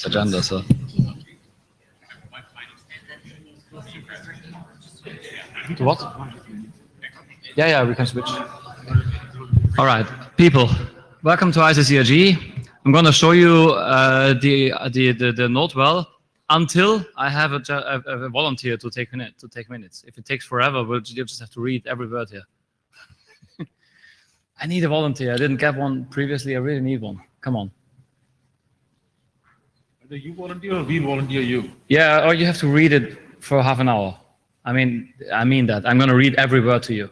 Agenda, sir. To what? Yeah, we can switch. All right, people, welcome to Iccrg. I'm going to show you the node well until I have a volunteer to take minutes. If it takes forever, you'll just have to read every word here. I need a volunteer. I didn't get one previously. I really need one. Come on. Either you volunteer or we volunteer you. Yeah, or you have to read it for half an hour. I mean that. I'm going to read every word to you.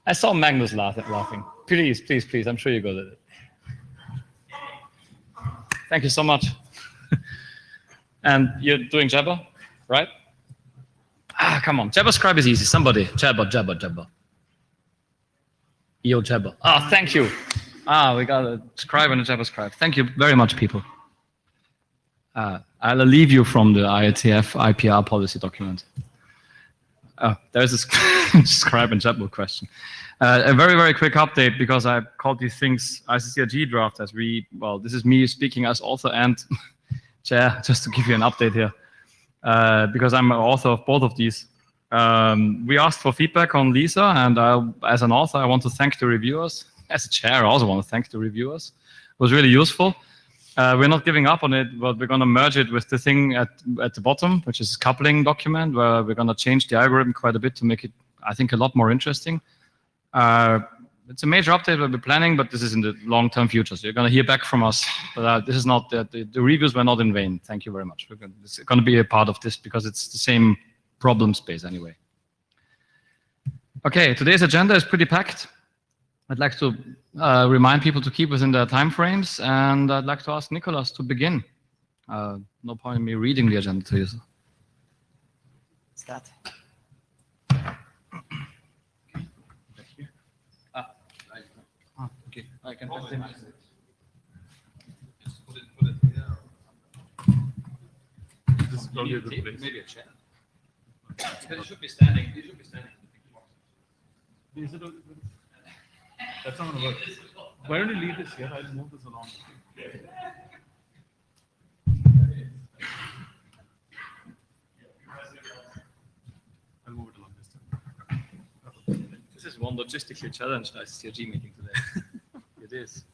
I saw Magnus laughing. Please. I'm sure you're good at it. Thank you so much. And you're doing Jabber, right? Come on. JabberScribe is easy. Somebody. Jabber. Yo, Jabber. Thank you. We got a scribe and a JabberScribe. Thank you very much, people. I'll leave you from the IETF IPR policy document. There's a scribe and Jabber question. A very, very quick update, because I called these things Iccrg draft as this is me speaking as author and chair, just to give you an update here, because I'm an author of both of these. We asked for feedback on Lisa, and as an author, I want to thank the reviewers. As a chair, I also want to thank the reviewers. It was really useful. We're not giving up on it, but we're going to merge it with the thing at the bottom, which is coupling document, where we're going to change the algorithm quite a bit to make it, I think, a lot more interesting. It's a major update that we're planning, but this is in the long-term future. So you're going to hear back from us. But this is not the reviews were not in vain. Thank you very much. It's going to be a part of this because it's the same problem space anyway. Okay, today's agenda is pretty packed. I'd like to remind people to keep within their time frames, and I'd like to ask Nicholas to begin. No point in me reading the agenda to you. What's that? Okay, I can press him. Just put it here. This is probably a good place. Maybe a chair. You should be standing. You should be standing. Is it that's not going to work. Why don't you leave this here? I'll move this along. I'll move it along this time. This is one logistically challenged ICCRG meeting today. It is.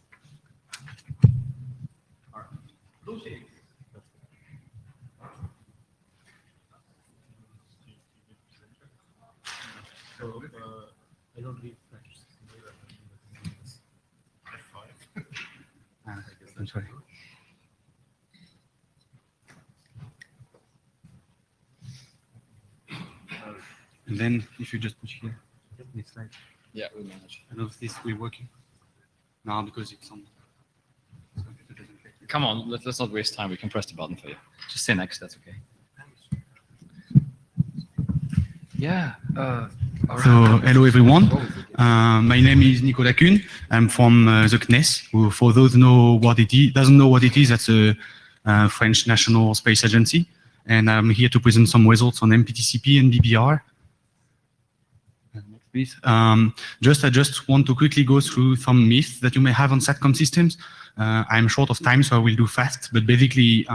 All right. So, I don't read French. F5. I'm sorry. And then if you just push here, next slide. Yeah, we manage. I don't know if this will be working. No, because it's on. Come on, let's not waste time. We can press the button for you. Just say next, that's okay. Yeah. So hello everyone. My name is Nicolas Kuhn. I'm from the CNES. Who, for those who know what it is, doesn't know what it is, that's a French National Space Agency, and I'm here to present some results on MPTCP and BBR. Next, please. I just want to quickly go through some myths that you may have on SATCOM systems. I'm short of time, so I will do fast. But basically,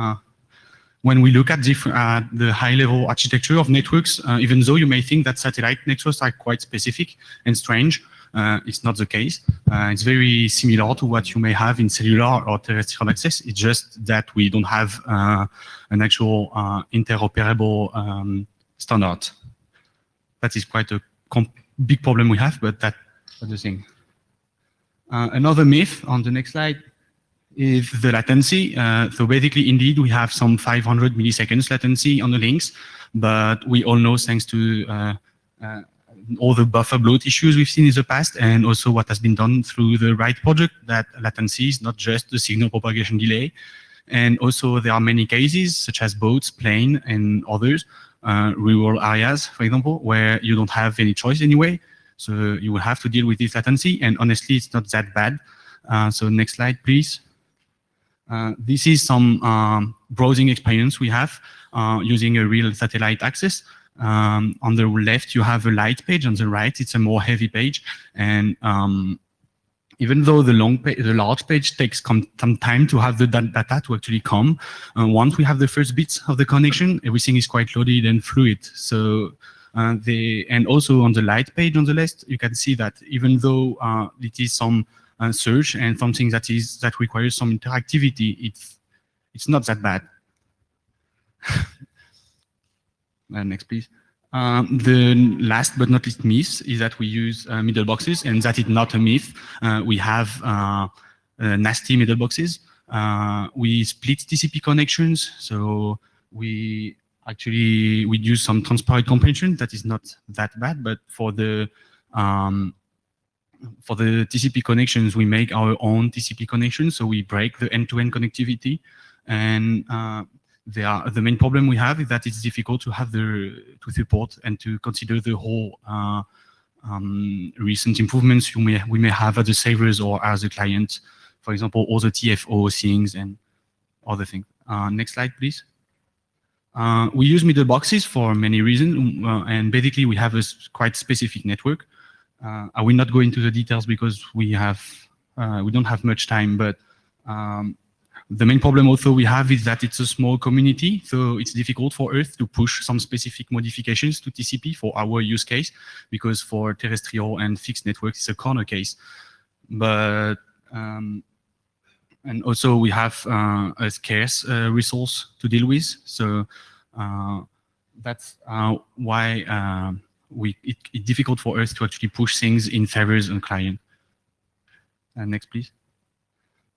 when we look at the high-level architecture of networks, even though you may think that satellite networks are quite specific and strange, it's not the case. It's very similar to what you may have in cellular or terrestrial access. It's just that we don't have an actual interoperable standard. That is quite a big problem we have, but that's the thing. Another myth on the next slide is the latency. So basically, indeed, we have some 500 milliseconds latency on the links, but we all know, thanks to all the buffer bloat issues we've seen in the past, and also what has been done through the RIDE project, that latency is not just the signal propagation delay. And also there are many cases, such as boats, plane, and others, rural areas, for example, where you don't have any choice anyway. So you will have to deal with this latency, and honestly, it's not that bad. So next slide, please. This is some browsing experience we have using a real satellite access. On the left, you have a light page. On the right, it's a more heavy page. And even though the large page takes some time to have the data to actually come, once we have the first bits of the connection, everything is quite loaded and fluid. So and also on the light page on the left, you can see that even though it is some search and something that requires some interactivity, it's not that bad. Next, please. The last but not least myth is that we use middle boxes, and that is not a myth. We have nasty middle boxes. We split TCP connections, so we use some transparent compression. That is not that bad, but for the TCP connections, we make our own TCP connections, so we break the end-to-end connectivity. And the main problem we have is that it's difficult to have to support and to consider the whole recent improvements we may have as the servers or as a client. For example, all the TFO things and other things. Next slide, please. We use middle boxes for many reasons, and basically we have a quite specific network. I will not go into the details because we don't have much time, but the main problem also we have is that it's a small community, so it's difficult for us to push some specific modifications to TCP for our use case, because for terrestrial and fixed networks, it's a corner case. But And also we have a scarce resource to deal with. So that's why it's difficult for us to actually push things in servers and client. Next, please.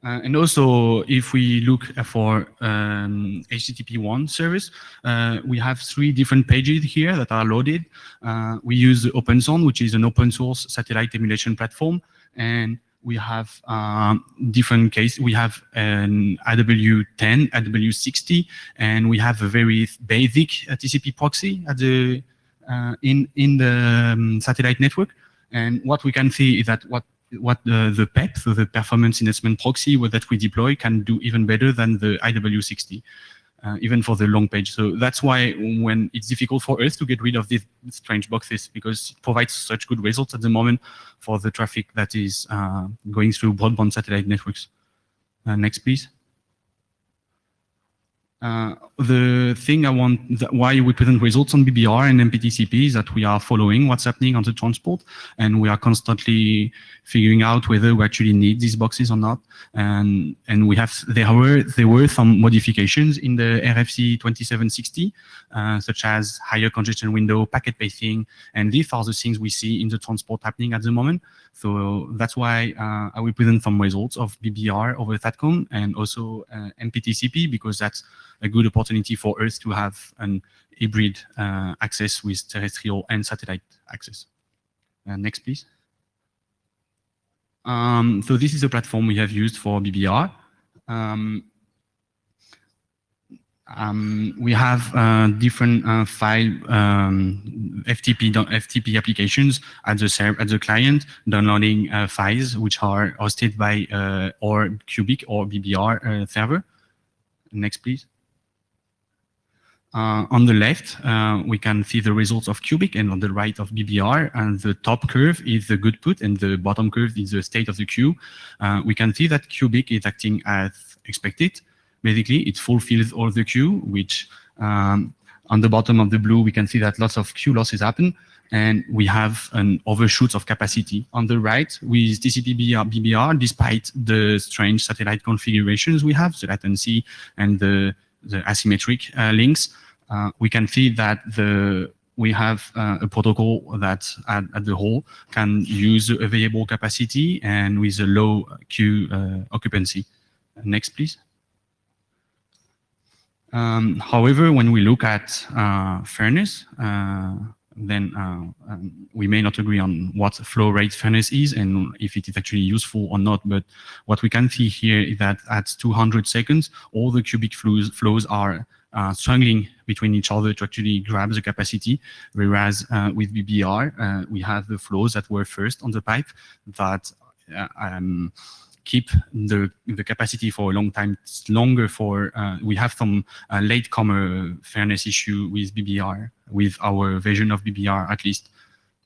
And also, if we look for HTTP1 service, we have 3 different pages here that are loaded. We use OpenZone, which is an open source satellite emulation platform, and we have different cases. We have an AW10, AW60, and we have a very basic TCP proxy at the in the satellite network. And what we can see is that what the PEP, so the performance enhancement proxy that we deploy, can do even better than the IW60, even for the long page. So that's why when it's difficult for us to get rid of these strange boxes, because it provides such good results at the moment for the traffic that is going through broadband satellite networks. Next, please. The thing why we present results on BBR and MPTCP is that we are following what's happening on the transport, and we are constantly figuring out whether we actually need these boxes or not. And there were some modifications in the RFC 2760, such as higher congestion window, packet pacing, and these are the things we see in the transport happening at the moment. So that's why I will present some results of BBR over SATCOM and also MPTCP, because that's a good opportunity for us to have an hybrid access with terrestrial and satellite access. Next, please. So this is a platform we have used for BBR. We have different file FTP applications at the client, downloading files which are hosted by or Cubic or BBR server. Next, please. On the left, we can see the results of Cubic, and on the right of BBR, and the top curve is the good put, and the bottom curve is the state of the queue. We can see that Cubic is acting as expected. Basically, it fulfills all the queue, which on the bottom of the blue, we can see that lots of queue losses happen, and we have an overshoot of capacity. On the right, with TCP BBR, despite the strange satellite configurations we have, the latency and the asymmetric links, we can see that we have a protocol that at the whole can use available capacity and with a low queue occupancy. Next, please. However, when we look at fairness, then we may not agree on what flow rate fairness is and if it is actually useful or not. But what we can see here is that at 200 seconds, all the cubic flows are struggling between each other to actually grab the capacity, whereas with BBR, we have the flows that were first on the pipe that keep the capacity for a long time. It's longer for, we have some latecomer fairness issue with BBR, with our version of BBR at least.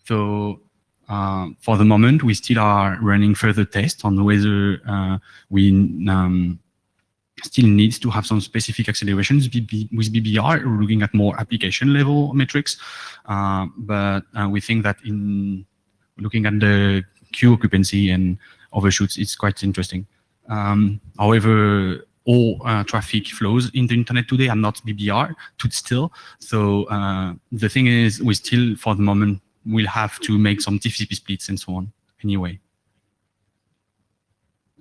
So for the moment, we still are running further tests on whether we still needs to have some specific accelerations with BBR. We're looking at more application level metrics, but we think that in looking at the queue occupancy and overshoots, it's quite interesting. However, all traffic flows in the internet today are not BBR still. So the thing is, we still, for the moment, will have to make some TCP splits and so on anyway.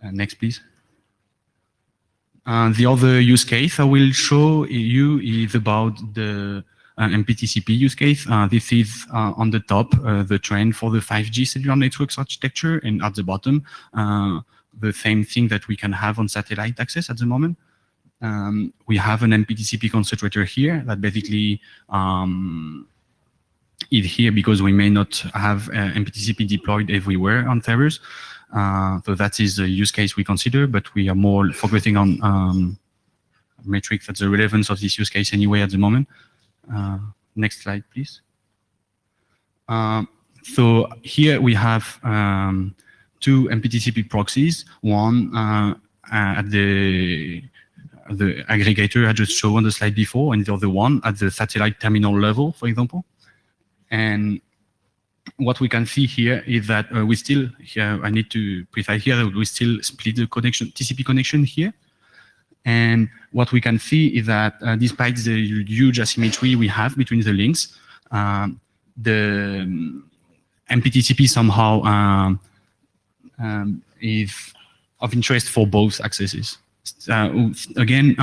Next, please. The other use case I will show you is about the MPTCP use case. This is on the top, the trend for the 5G cellular networks architecture, and at the bottom, the same thing that we can have on satellite access at the moment. We have an MPTCP concentrator here that basically is here because we may not have MPTCP deployed everywhere on servers. So that is a use case we consider, but we are more focusing on metrics that's the relevance of this use case anyway at the moment. Next slide, please. So here we have two MPTCP proxies, one at the aggregator I just showed on the slide before, and the other one at the satellite terminal level, for example. And what we can see here is that we still, here I need to precise here that we still split the connection, TCP connection here. And what we can see is that despite the huge asymmetry we have between the links, the MPTCP somehow is of interest for both accesses. Again,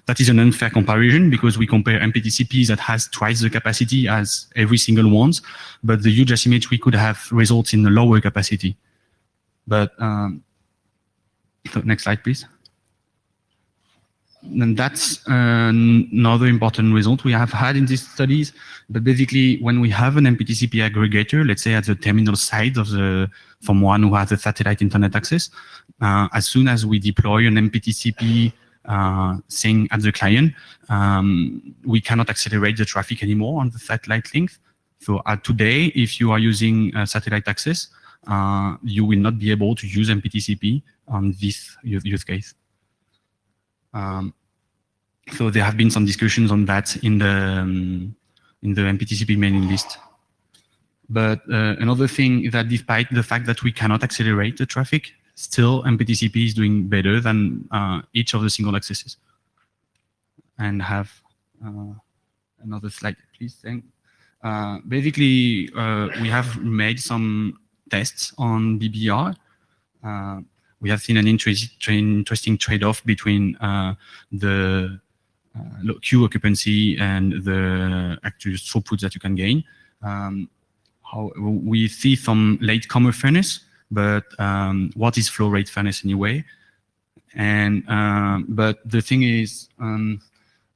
that is an unfair comparison because we compare MPTCP that has twice the capacity as every single one, but the huge asymmetry could have results in a lower capacity. But so next slide, please. And that's another important result we have had in these studies. But basically, when we have an MPTCP aggregator, let's say at the terminal side of someone who has a satellite internet access, as soon as we deploy an MPTCP thing at the client, we cannot accelerate the traffic anymore on the satellite link. So today, if you are using satellite access, you will not be able to use MPTCP on this use case. So there have been some discussions on that in the MPTCP mailing list. But another thing is that despite the fact that we cannot accelerate the traffic, still MPTCP is doing better than each of the single accesses. And have another slide, please. Basically, we have made some tests on BBR. We have seen an interesting trade-off between the queue occupancy and the actual throughput that you can gain. How we see some latecomer fairness, but what is flow rate fairness anyway? And but the thing is,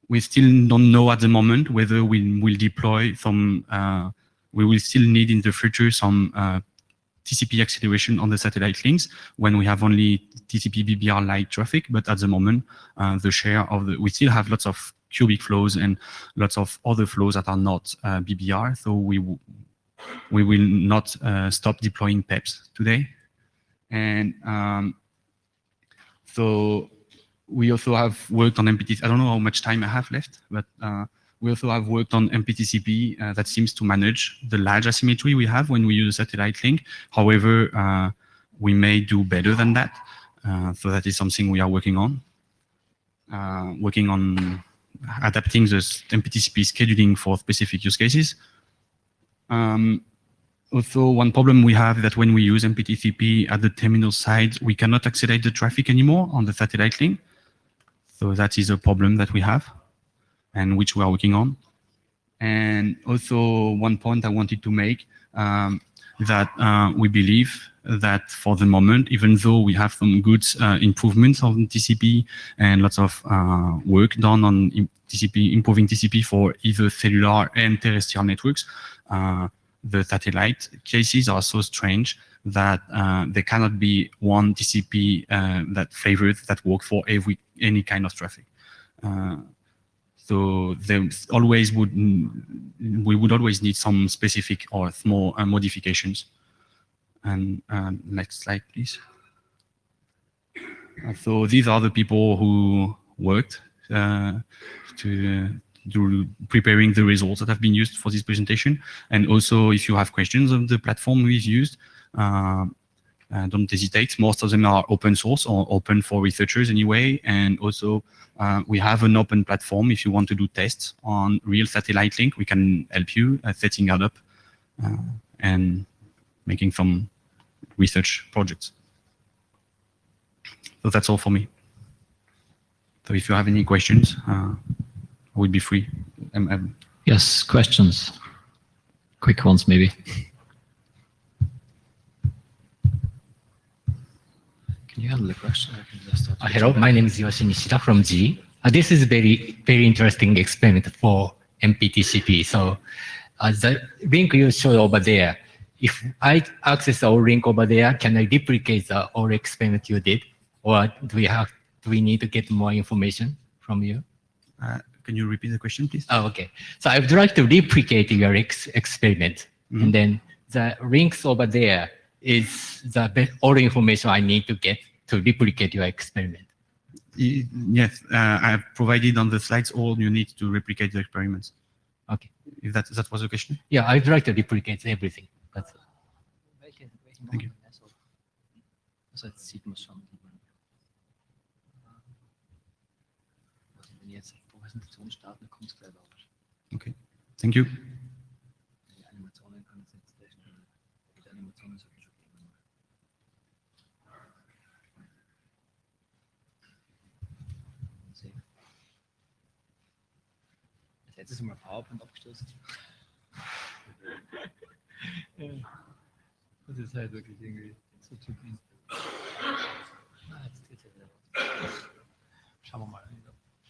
we still don't know at the moment whether we will deploy some. We will still need in the future some TCP acceleration on the satellite links when we have only TCP BBR light traffic, but at the moment, the share of we still have lots of cubic flows and lots of other flows that are not BBR. So we will not stop deploying PEPs today. And so we also have worked on MPTCP. I don't know how much time I have left, but we also have worked on MPTCP that seems to manage the large asymmetry we have when we use a satellite link. However, we may do better than that. So that is something we are working on adapting the MPTCP scheduling for specific use cases. Also, one problem we have is that when we use MPTCP at the terminal side, we cannot accelerate the traffic anymore on the satellite link. So that is a problem that we have, and which we are working on. And also one point I wanted to make, that we believe that for the moment, even though we have some good improvements on TCP and lots of work done on TCP, improving TCP for either cellular and terrestrial networks, the satellite cases are so strange that there cannot be one TCP that favors that works for any kind of traffic. So there always we would always need some specific or small modifications. And next slide, please. So these are the people who worked to preparing the results that have been used for this presentation. And also, if you have questions on the platform we've used, don't hesitate. Most of them are open source or open for researchers anyway. And also, we have an open platform. If you want to do tests on real satellite link, we can help you setting it up and making some research projects. So that's all for me. So if you have any questions, I will be free. Yes, questions. Quick ones, maybe. Can you handle the question? I can just start. Hello, my name is Yoshi Nishida from G. This is very interesting experiment for MPTCP. So the link you showed over there, if I access our link over there, can I replicate the whole experiment you did? Or do we need to get more information from you? Can you repeat the question, please? Oh, okay. So I would like to replicate your experiment. Mm-hmm. And then the links over there is all the information I need to get to replicate your experiment. Yes, I have provided on the slides all you need to replicate the experiments. Okay. If that was the question? Yeah, I'd like to replicate everything. Das, welche Thank you. Also jetzt sieht man schon. Also wenn ich jetzt die Präsentation starten, dann kommt es gleich raus. Okay. Thank you. Die Animationen kann ich jetzt gleich nicht. Die Animationen sollten schon gehen. Sehen. Als letztes Mal PowerPoint abgestoßen. Ja. Das ist halt wirklich irgendwie so typisch. Jetzt geht's ja wieder raus. Schauen wir mal.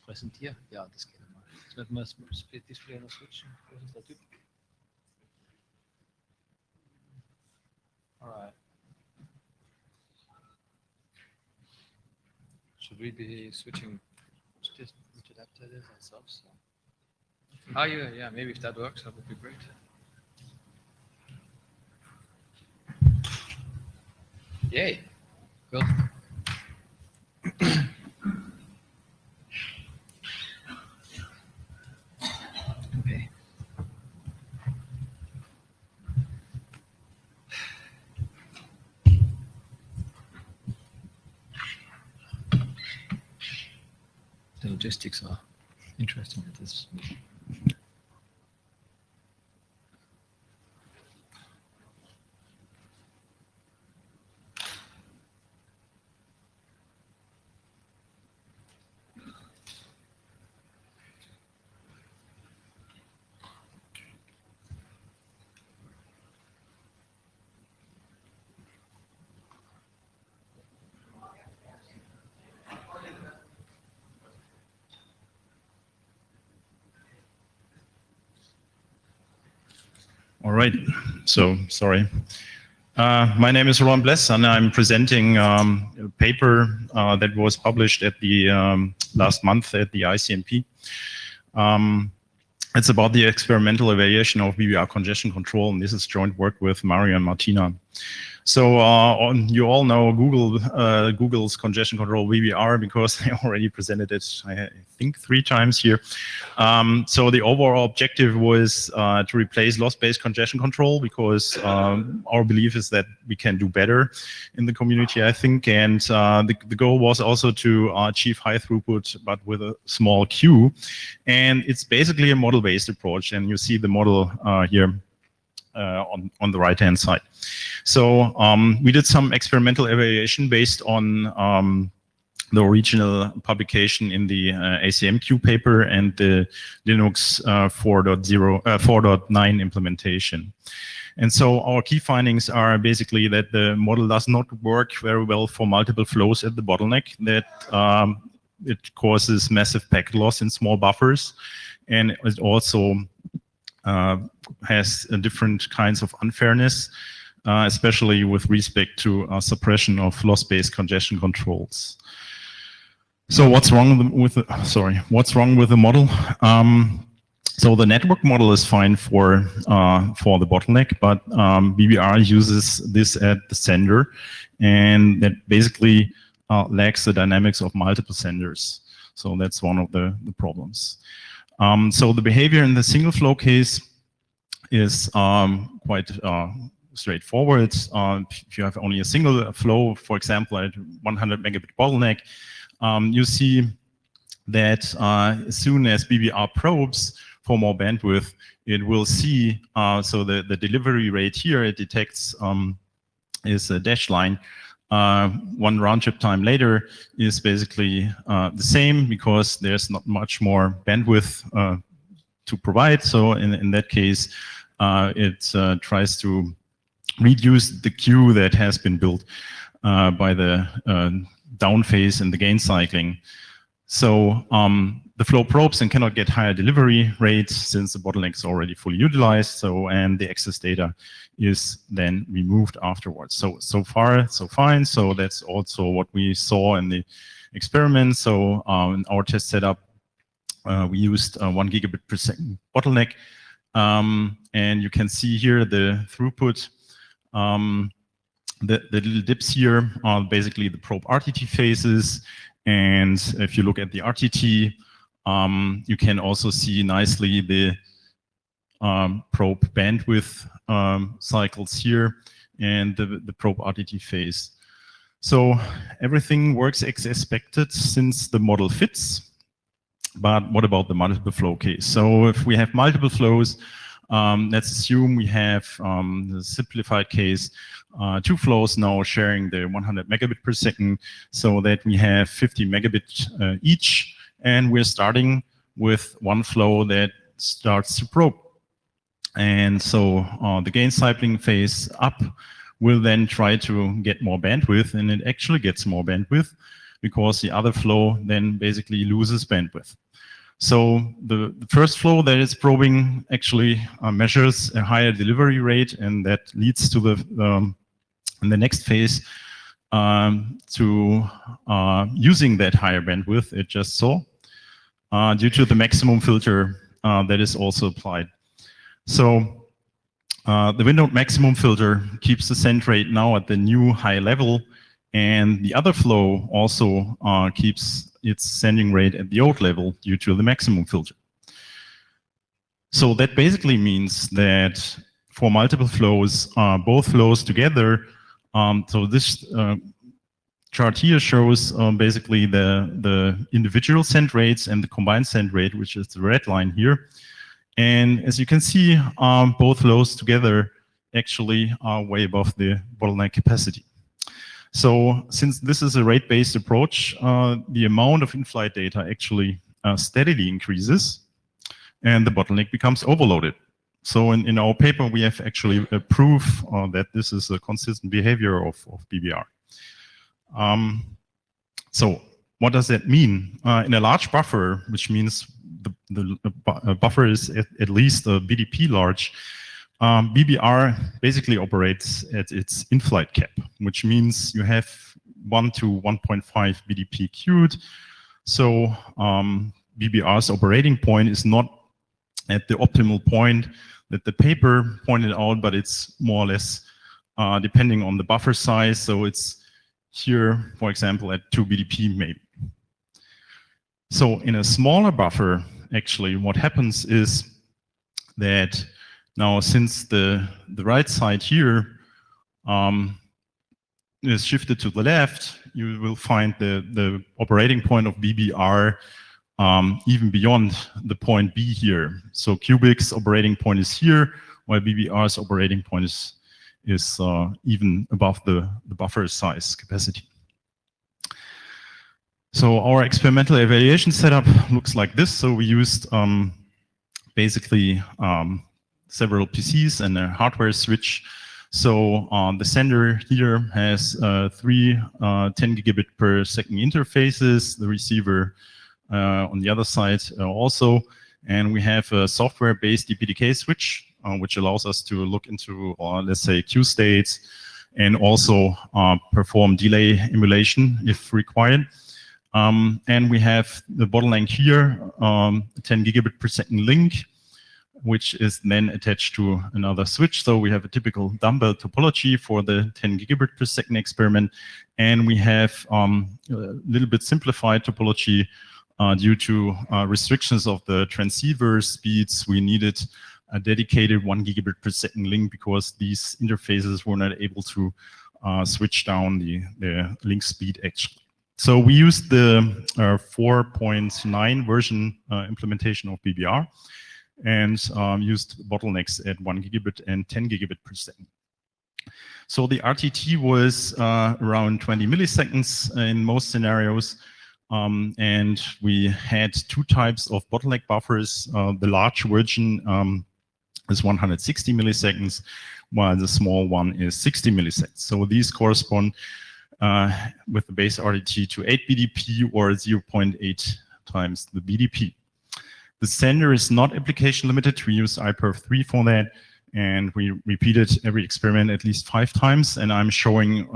Präsentieren? Ja, das geht mal. Jetzt wird man das Split Display noch switchen. Was ist der Typ? Alright. Should we be switching this to that ourselves? So. Yeah, maybe if that works, that would be great. Yay. Good. Okay. The logistics are interesting at this meeting. All right, so sorry. My name is Ron Bless, and I'm presenting a paper that was published at the last month at the ICMP. It's about the experimental evaluation of BBR congestion control, and this is joint work with Mario and Martina. So you all know Google's congestion control BBR because they already presented it, I think, 3 times here. So the overall objective was to replace loss-based congestion control because our belief is that we can do better in the community, I think. And the goal was also to achieve high throughput, but with a small queue. And it's basically a model-based approach. And you see the model here on the right-hand side. So we did some experimental evaluation based on the original publication in the ACMQ paper and the Linux 4.9 implementation. And so our key findings are basically that the model does not work very well for multiple flows at the bottleneck, that it causes massive packet loss in small buffers, and it also has different kinds of unfairness, especially with respect to suppression of loss-based congestion controls. So what's wrong with the model? So the network model is fine for the bottleneck, but BBR uses this at the sender, and that basically lacks the dynamics of multiple senders. So that's one of the problems. So the behavior in the single flow case is quite straightforward. If you have only a single flow, for example, at 100 megabit bottleneck, you see that as soon as BBR probes for more bandwidth, it will see, so the delivery rate here, it detects is a dashed line. One round trip time later is basically the same because there's not much more bandwidth to provide. So in that case, it tries to reduce the queue that has been built by the down phase in the gain cycling. So the flow probes and cannot get higher delivery rates since the bottleneck is already fully utilized. So, and the excess data is then removed afterwards. So far, so fine. So that's also what we saw in the experiment. So in our test setup, we used 1 gigabit per second bottleneck. And you can see here the throughput. The little dips here are basically the probe RTT phases. And if you look at the RTT, you can also see nicely the probe bandwidth cycles here and the probe RTT phase. So everything works as expected since the model fits. But what about the multiple flow case? So if we have multiple flows, let's assume we have the simplified case, 2 flows now sharing the 100 megabit per second, so that we have 50 megabit each, and we're starting with 1 flow that starts to probe. And so the gain cycling phase up will then try to get more bandwidth, and it actually gets more bandwidth because the other flow then basically loses bandwidth. So the first flow that is probing actually measures a higher delivery rate, and that leads to the in the next phase to using that higher bandwidth it just saw due to the maximum filter that is also applied. So the windowed maximum filter keeps the send rate now at the new high level, and the other flow also keeps its sending rate at the old level due to the maximum filter. So that basically means that for multiple flows, both flows together, so this chart here shows basically the individual send rates and the combined send rate, which is the red line here. And as you can see, both flows together actually are way above the bottleneck capacity. So since this is a rate-based approach, the amount of in-flight data actually steadily increases, and the bottleneck becomes overloaded. So in our paper, we have actually a proof that this is a consistent behavior of BBR. So what does that mean? In a large buffer, which means the buffer is at least a BDP large, BBR basically operates at its in-flight cap, which means you have 1 to 1.5 BDP queued. So BBR's operating point is not at the optimal point that the paper pointed out, but it's more or less depending on the buffer size. So it's here, for example, at 2 BDP maybe. So in a smaller buffer, actually, what happens is that now, since the right side here is shifted to the left, you will find the operating point of BBR even beyond the point B here. So Cubic's operating point is here, while BBR's operating point is even above the buffer size capacity. So our experimental evaluation setup looks like this. So we used basically several PCs and a hardware switch. So the sender here has 3 10 gigabit per second interfaces, the receiver on the other side also, and we have a software-based DPDK switch, which allows us to look into, let's say, queue states, and also perform delay emulation if required. And we have the bottleneck here, 10 gigabit per second link, which is then attached to another switch. So we have a typical dumbbell topology for the 10 gigabit per second experiment. And we have a little bit simplified topology due to restrictions of the transceiver speeds. We needed a dedicated 1 gigabit per second link because these interfaces were not able to switch down the link speed actually. So we used the 4.9 version implementation of BBR and used bottlenecks at 1 gigabit and 10 gigabit per second. So the RTT was around 20 milliseconds in most scenarios. And we had 2 types of bottleneck buffers. The large version is 160 milliseconds, while the small one is 60 milliseconds. So these correspond with the base RTT to 8 BDP or 0.8 times the BDP. The sender is not application limited. We use IPERF3 for that, and we repeated every experiment at least 5 times, and I'm showing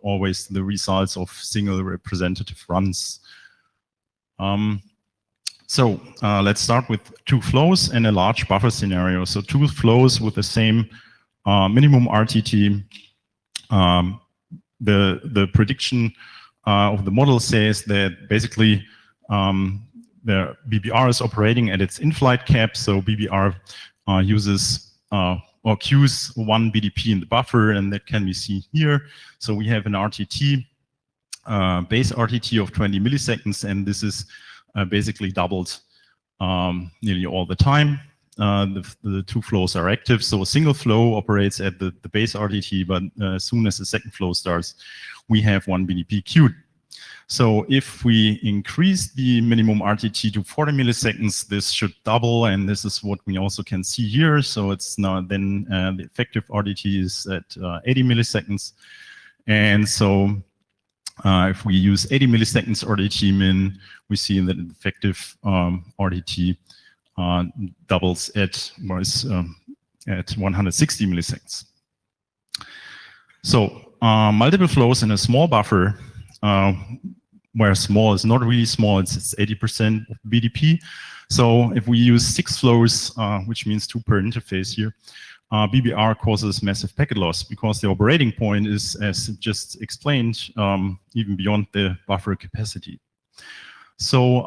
always the results of single representative runs. So let's start with 2 flows and a large buffer scenario. So 2 flows with the same minimum RTT. The prediction of the model says that basically the BBR is operating at its in-flight cap, so BBR uses or queues 1 BDP in the buffer, and that can be seen here. So we have an RTT, base RTT of 20 milliseconds, and this is basically doubled nearly all the time. The two flows are active, so a single flow operates at the base RTT, but as soon as the second flow starts, we have 1 BDP queued. So if we increase the minimum RTT to 40 milliseconds, this should double, and this is what we also can see here. So it's now then the effective RTT is at 80 milliseconds. And so if we use 80 milliseconds RTT min, we see that the effective RTT doubles at 160 milliseconds. So multiple flows in a small buffer, where small is not really small, it's 80% of BDP. So if we use 6 flows, which means 2 per interface here, BBR causes massive packet loss because the operating point is, as just explained, even beyond the buffer capacity. So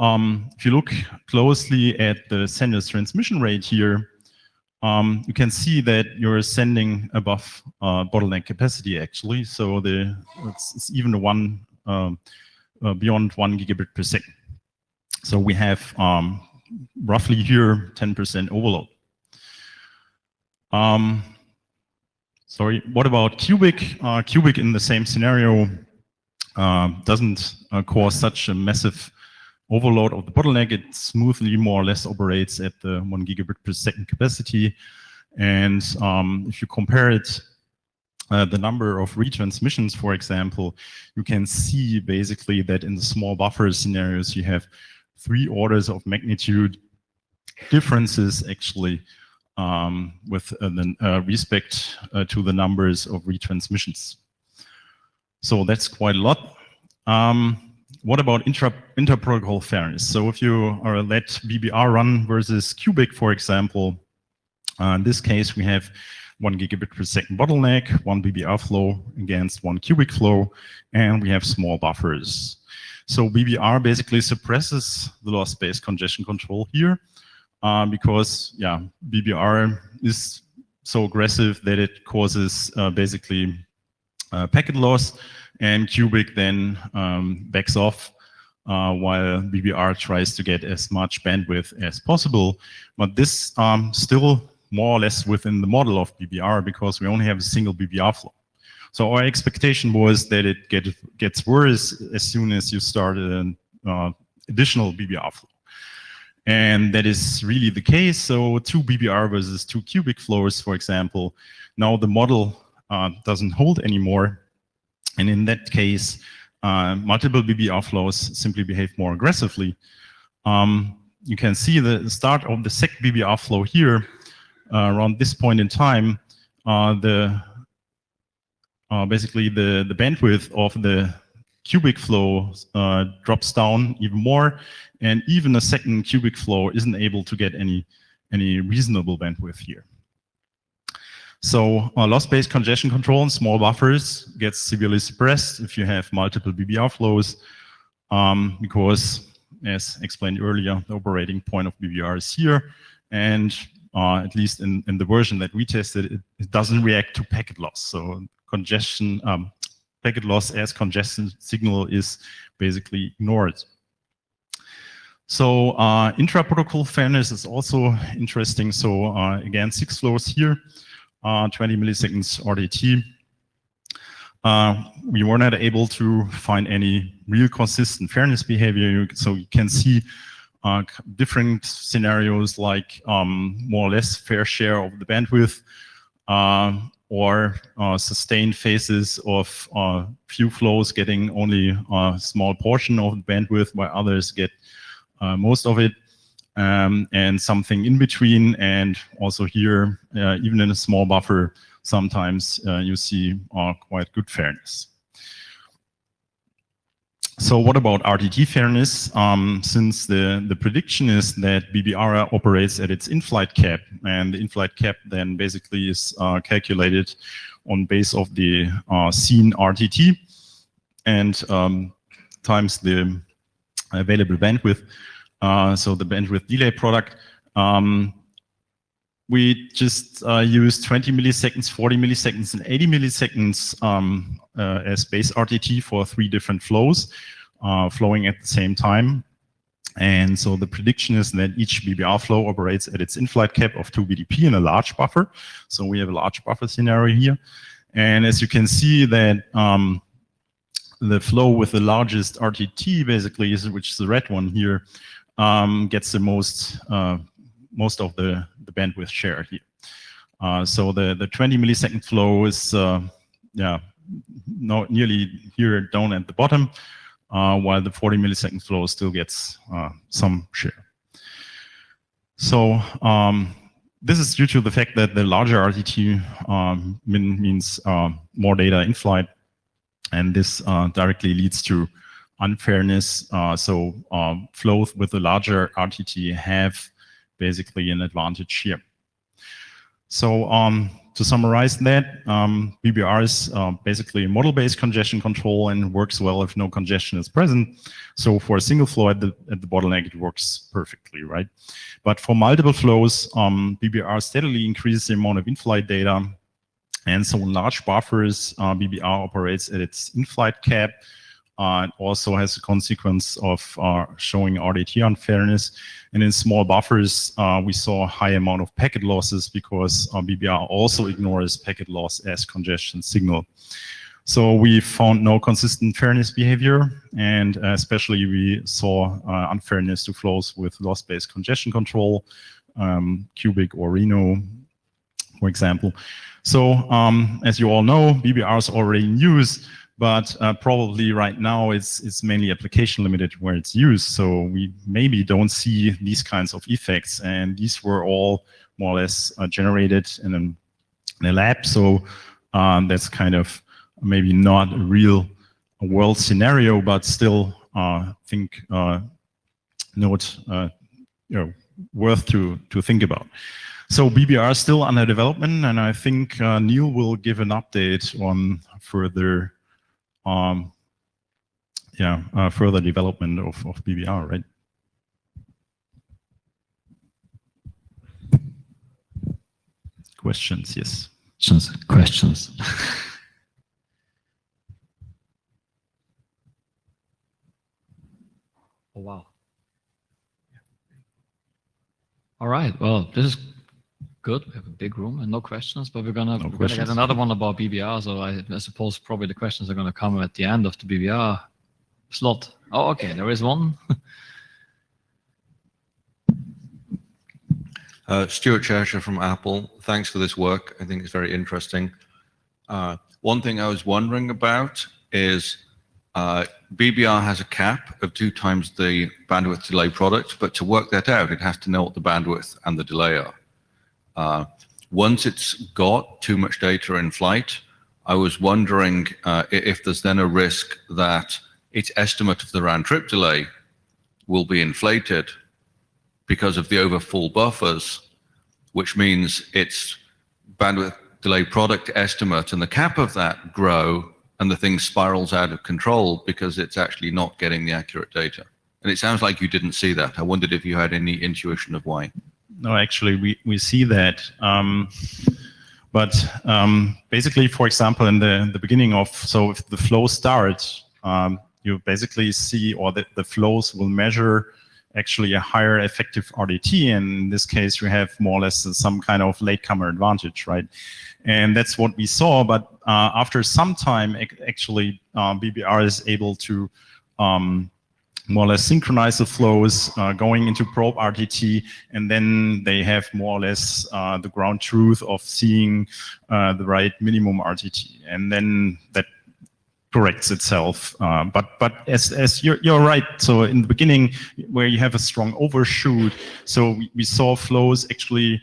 if you look closely at the sender's transmission rate here, you can see that you're sending above bottleneck capacity actually. So it's even beyond 1 gigabit per second. So we have roughly here 10% overload. Sorry, what about cubic? Cubic in the same scenario doesn't cause such a massive overload of the bottleneck. It smoothly more or less operates at the 1 gigabit per second capacity. And if you compare it, the number of retransmissions, for example, you can see basically that in the small buffer scenarios, you have 3 orders of magnitude differences actually with respect to the numbers of retransmissions. So that's quite a lot. What about inter-protocol fairness? So if you let BBR run versus cubic, for example, in this case, we have 1 gigabit per second bottleneck, 1 BBR flow against 1 cubic flow, and we have small buffers. So BBR basically suppresses the loss-based congestion control here because, yeah, BBR is so aggressive that it causes basically packet loss, and cubic then backs off while BBR tries to get as much bandwidth as possible. But this still more or less within the model of BBR because we only have a single BBR flow. So our expectation was that it gets worse as soon as you start an additional BBR flow. And that is really the case. So 2 BBR versus 2 cubic flows, for example, now the model doesn't hold anymore. And in that case, multiple BBR flows simply behave more aggressively. You can see the start of the second BBR flow here. Around this point in time, basically the bandwidth of the cubic flow drops down even more, and even a second cubic flow isn't able to get any reasonable bandwidth here. So loss-based congestion control in small buffers gets severely suppressed if you have multiple BBR flows, because, as explained earlier, the operating point of BBR is here, and at least in the version that we tested, it doesn't react to packet loss. So congestion, packet loss as congestion signal is basically ignored. So intra-protocol fairness is also interesting. So again, 6 flows here, 20 milliseconds RTT. We were not able to find any real consistent fairness behavior. So you can see different scenarios like more or less fair share of the bandwidth, or sustained phases of few flows getting only a small portion of the bandwidth, while others get most of it, and something in between. And also here, even in a small buffer, sometimes you see quite good fairness. So what about RTT fairness? Since the prediction is that BBR operates at its in-flight cap, and the in-flight cap then basically is calculated on base of the seen RTT and times the available bandwidth, so the bandwidth delay product. we just use 20 milliseconds, 40 milliseconds, and 80 milliseconds as base RTT for 3 different flows flowing at the same time. And so the prediction is that each BBR flow operates at its in-flight cap of 2 BDP in a large buffer. So we have a large buffer scenario here. And as you can see that the flow with the largest RTT basically, which is the red one here, gets the most of the bandwidth share here. So the 20 millisecond flow is nearly here down at the bottom, while the 40 millisecond flow still gets some share. So this is due to the fact that the larger RTT means more data in flight, and this directly leads to unfairness. So flows with the larger RTT have basically an advantage here. So to summarize that, BBR is basically a model-based congestion control and works well if no congestion is present. So for a single flow at the bottleneck, it works perfectly, right? But for multiple flows, BBR steadily increases the amount of in-flight data. And so in large buffers, BBR operates at its in-flight cap. It also has a consequence of showing RTT unfairness. And in small buffers, we saw a high amount of packet losses because BBR also ignores packet loss as congestion signal. So we found no consistent fairness behavior, and especially we saw unfairness to flows with loss-based congestion control, Cubic or Reno, for example. So as you all know, BBR is already in use, but probably right now it's mainly application limited where it's used. So we maybe don't see these kinds of effects, and these were all more or less generated in a lab. So that's kind of maybe not a real world scenario, but still think worth to think about. So BBR is still under development, and I think Neil will give an update on further further development of BBR, right? Questions, yes. Questions. Oh, wow. All right, well, this is good. We have a big room and no questions, but we're gonna get another one about BBR. So I suppose probably the questions are gonna come at the end of the BBR slot. Oh, okay, there is one. Stuart Cheshire from Apple. Thanks for this work. I think it's very interesting. One thing I was wondering about is BBR has a cap of 2 times the bandwidth delay product, but to work that out, it has to know what the bandwidth and the delay are. Once it's got too much data in flight, I was wondering if there's then a risk that its estimate of the round trip delay will be inflated because of the overfull buffers, which means its bandwidth delay product estimate and the cap of that grow, and the thing spirals out of control because it's actually not getting the accurate data. And it sounds like you didn't see that. I wondered if you had any intuition of why. No, actually, we see that. But basically, for example, in the beginning of, so if the flow starts, you basically see, or the flows will measure actually a higher effective RTT. And in this case, you have more or less some kind of latecomer advantage, right? And that's what we saw. But after some time, actually, BBR is able to more or less synchronize the flows going into probe RTT, and then they have more or less the ground truth of seeing the right minimum RTT, and then that corrects itself. But as you're right, so in the beginning where you have a strong overshoot, so we saw flows actually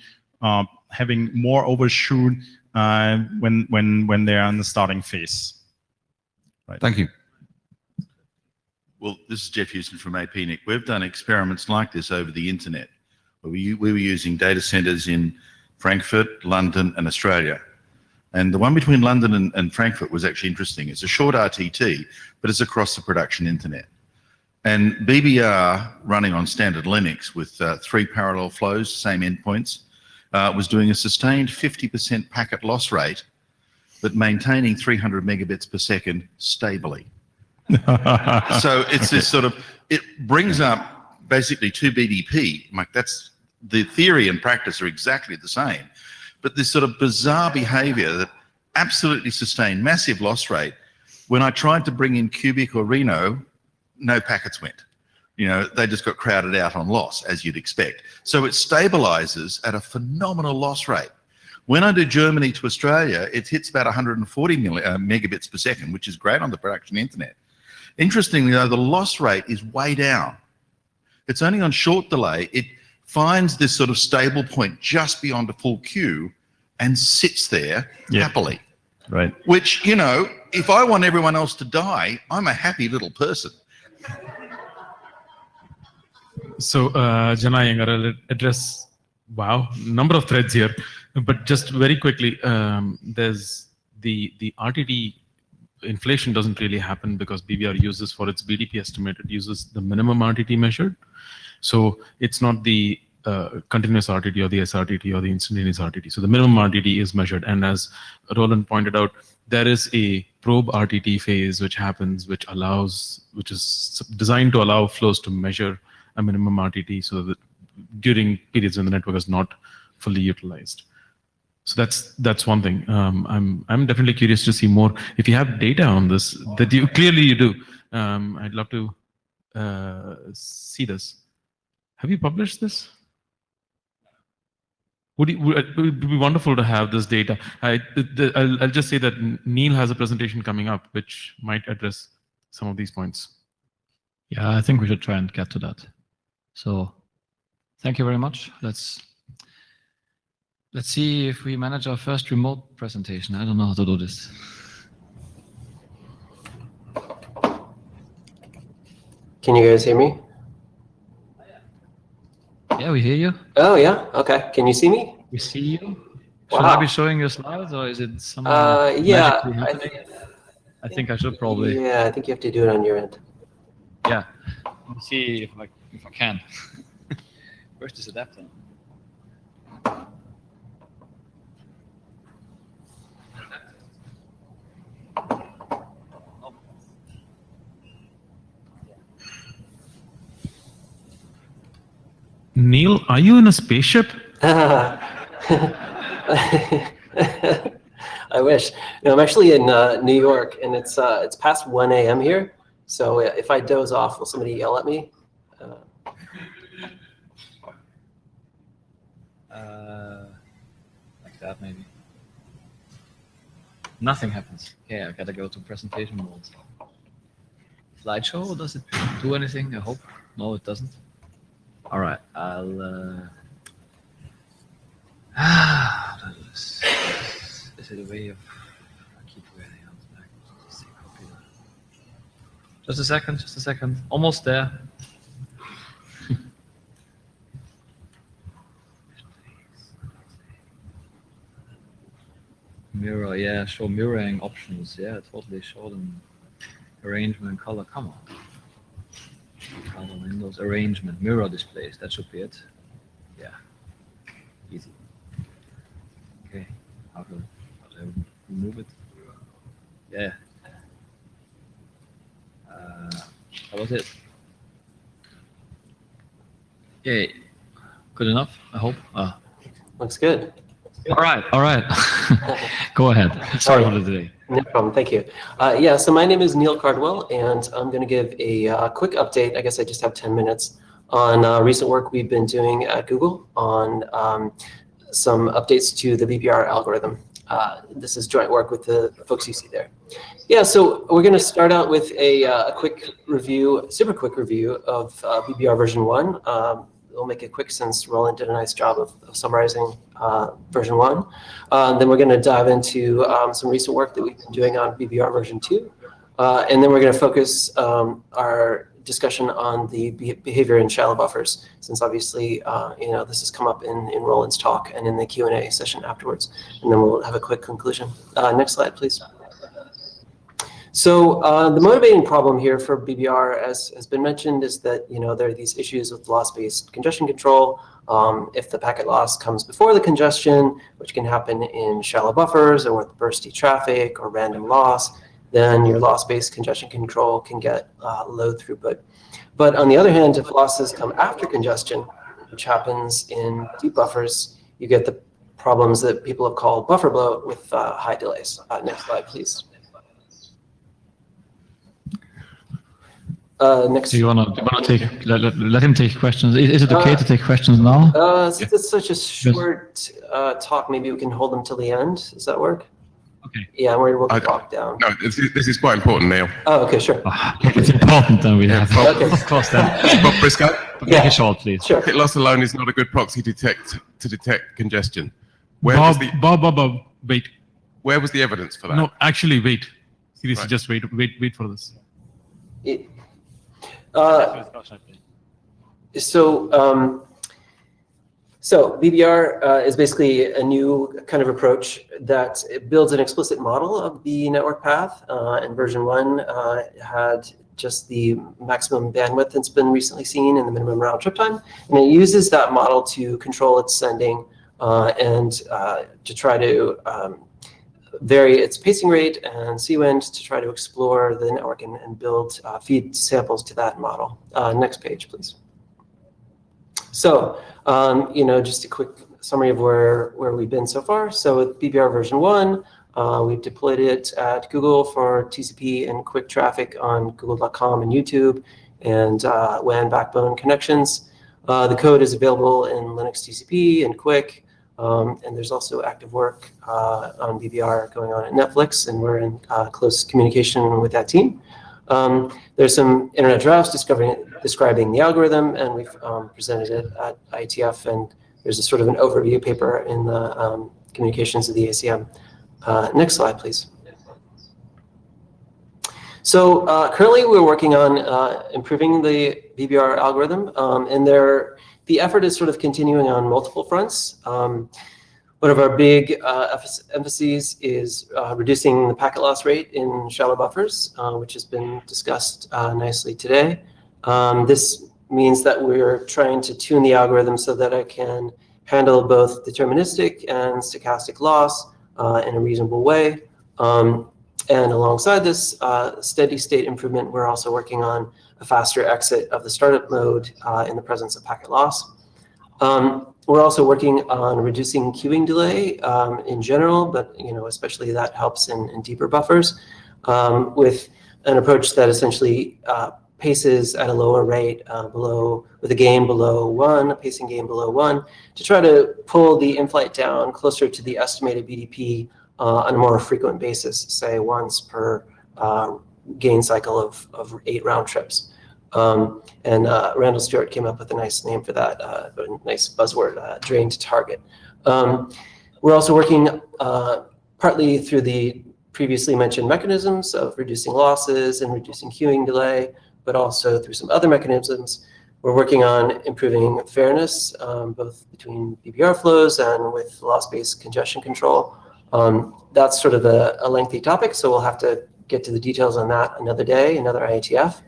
having more overshoot when they're in the starting phase. Right. Thank you. Well, this is Jeff Houston from APNIC. We've done experiments like this over the internet. We were using data centers in Frankfurt, London, and Australia. And the one between London and Frankfurt was actually interesting. It's a short RTT, but it's across the production internet. And BBR running on standard Linux with 3 parallel flows, same endpoints, was doing a sustained 50% packet loss rate, but maintaining 300 megabits per second stably. So it's this sort of, it brings up basically 2 BDP. Like that's, the theory and practice are exactly the same, but this sort of bizarre behavior that absolutely sustained massive loss rate. When I tried to bring in Cubic or Reno, no packets went. You know, they just got crowded out on loss, as you'd expect. So it stabilizes at a phenomenal loss rate. When I do Germany to Australia, it hits about 140 megabits per second, which is great on the production internet. Interestingly, though, the loss rate is way down. It's only on short delay. It finds this sort of stable point just beyond a full queue and sits there happily. Right. Which, you know, if I want everyone else to die, I'm a happy little person. So, Jana, I'm going to address, wow, number of threads here. But just very quickly, there's the RTT inflation doesn't really happen because BBR uses for its BDP estimate, it uses the minimum RTT measured. So it's not the continuous RTT or the SRTT or the instantaneous RTT. So the minimum RTT is measured. And as Roland pointed out, there is a probe RTT phase which happens, which is designed to allow flows to measure a minimum RTT so that during periods when the network is not fully utilized. So that's one thing. I'm definitely curious to see more. If you have data on this, that you clearly you do, I'd love to see this. Have you published this? It would be wonderful to have this data. I'll just say that Neil has a presentation coming up which might address some of these points. Yeah, I think we should try and get to that. So thank you very much. Let's see if we manage our first remote presentation. I don't know how to do this. Can you guys hear me? Yeah, we hear you. Oh, yeah. Okay. Can you see me? We see you. Wow. Should I be showing your slides, or is it some yeah. magically happening? I think I should probably. Yeah, I think you have to do it on your end. Yeah. Let me see if I can. Where's this adapter? Neil, are you in a spaceship? I wish. No, I'm actually in New York, and it's past 1 a.m. here. So if I doze off, will somebody yell at me? Like that, maybe. Nothing happens. Okay, I gotta go to presentation mode. Slideshow, does it do anything? I hope. No, it doesn't. All right, I'll. How do I do this? Is it a way of? I keep waiting on the back. Just a second. Just a second. Almost there. Mirror, yeah, show mirroring options. Yeah, totally show them. Arrangement, color. Come on. Color windows, arrangement, mirror displays. That should be it. Yeah, easy. Okay, how do I remove it? Yeah. That was it. Okay, good enough. I hope. Looks good. All right. Go ahead. Sorry for the delay. No problem. Thank you. Yeah, so my name is Neil Cardwell, and I'm going to give a quick update. I guess I just have 10 minutes on recent work we've been doing at Google on some updates to the BBR algorithm. This is joint work with the folks you see there. Yeah, so we're going to start out with a quick review, super quick review of BBR version 1. We'll make it quick since Roland did a nice job of summarizing version 1. Then we're going to dive into some recent work that we've been doing on BBR version 2. And then we're going to focus our discussion on the behavior in shallow buffers, since obviously this has come up in Roland's talk and in the Q&A session afterwards. And then we'll have a quick conclusion. Next slide, please. So the motivating problem here for BBR, as has been mentioned, is that there are these issues with loss-based congestion control. If the packet loss comes before the congestion, which can happen in shallow buffers or with bursty traffic or random loss, then your loss-based congestion control can get low throughput. But on the other hand, if losses come after congestion, which happens in deep buffers, you get the problems that people have called buffer bloat with high delays. Next slide, please. Next. Do you want to take let him take questions? Is it okay to take questions now? Since it's such a short talk, maybe we can hold them till the end. Does that work? Okay. Yeah, we'll talk down. No, this is quite important, Neil. Oh, okay, sure. If it's important, then we have to Okay. close that. Bob Briscoe, Make it short, please. Sure. packet loss alone is not a good proxy to detect congestion. Where was Bob, wait. where was the evidence for that? No, actually, wait. Seriously, Right. just wait for this. It- So BBR is basically a new kind of approach that builds an explicit model of the network path. And version 1 had just the maximum bandwidth that's been recently seen and the minimum round trip time. And it uses that model to control its sending and to try to vary its pacing rate and CWIND to try to explore the network and build feed samples to that model. Next page, please. So, just a quick summary of where we've been so far. So with BBR version 1, we've deployed it at Google for TCP and quick traffic on google.com and YouTube and WAN backbone connections. The code is available in Linux TCP and quick. And there's also active work on BBR going on at Netflix, and we're in close communication with that team. There's some internet drafts describing the algorithm, and we've presented it at IETF, and there's a sort of an overview paper in the communications of the ACM. Next slide, please. So currently we're working on improving the BBR algorithm, and the effort is sort of continuing on multiple fronts. One of our big emphases is reducing the packet loss rate in shallow buffers, which has been discussed nicely today. This means that we're trying to tune the algorithm so that it can handle both deterministic and stochastic loss in a reasonable way. And alongside this steady state improvement, we're also working on a faster exit of the startup mode in the presence of packet loss. We're also working on reducing queuing delay in general, but especially that helps in deeper buffers with an approach that essentially paces at a lower rate with a gain below 1, a pacing gain below 1, to try to pull the in-flight down closer to the estimated BDP on a more frequent basis, say once per gain cycle of 8 round trips. And Randall Stewart came up with a nice name for that, a nice buzzword, drain to target. We're also working partly through the previously mentioned mechanisms of reducing losses and reducing queuing delay, but also through some other mechanisms. We're working on improving fairness, both between BBR flows and with loss-based congestion control. That's sort of a lengthy topic, so we'll have to get to the details on that another day, another IETF.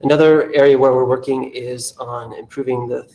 Another area where we're working is on improving the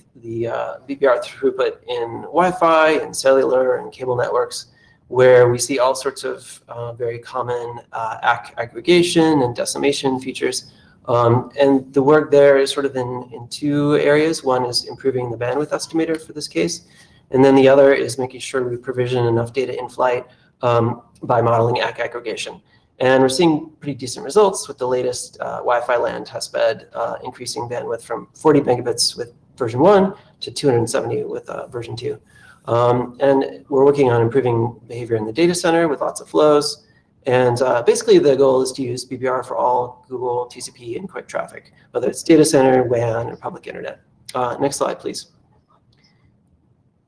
BBR throughput in Wi-Fi and cellular and cable networks, where we see all sorts of very common ACK aggregation and decimation features. And the work there is sort of in 2 areas. One is improving the bandwidth estimator for this case, and then the other is making sure we provision enough data in flight by modeling ACK aggregation. And we're seeing pretty decent results with the latest Wi-Fi LAN testbed increasing bandwidth from 40 megabits with version 1 to 270 with version 2. And we're working on improving behavior in the data center with lots of flows. And basically the goal is to use BBR for all Google, TCP, and quick traffic, whether it's data center, WAN, or public internet. Next slide, please.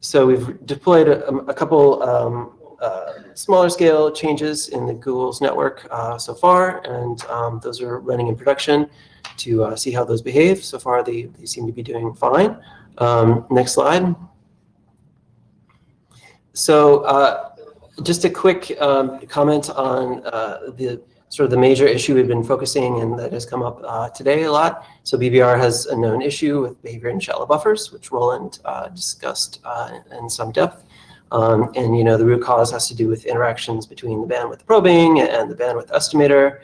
So we've deployed a couple smaller scale changes in the Google's network so far, and those are running in production to see how those behave. So far, they seem to be doing fine. Next slide. So just a quick comment on the sort of the major issue we've been focusing and that has come up today a lot. So BBR has a known issue with behavior in shallow buffers, which Roland discussed in some depth. And the root cause has to do with interactions between the bandwidth probing and the bandwidth estimator.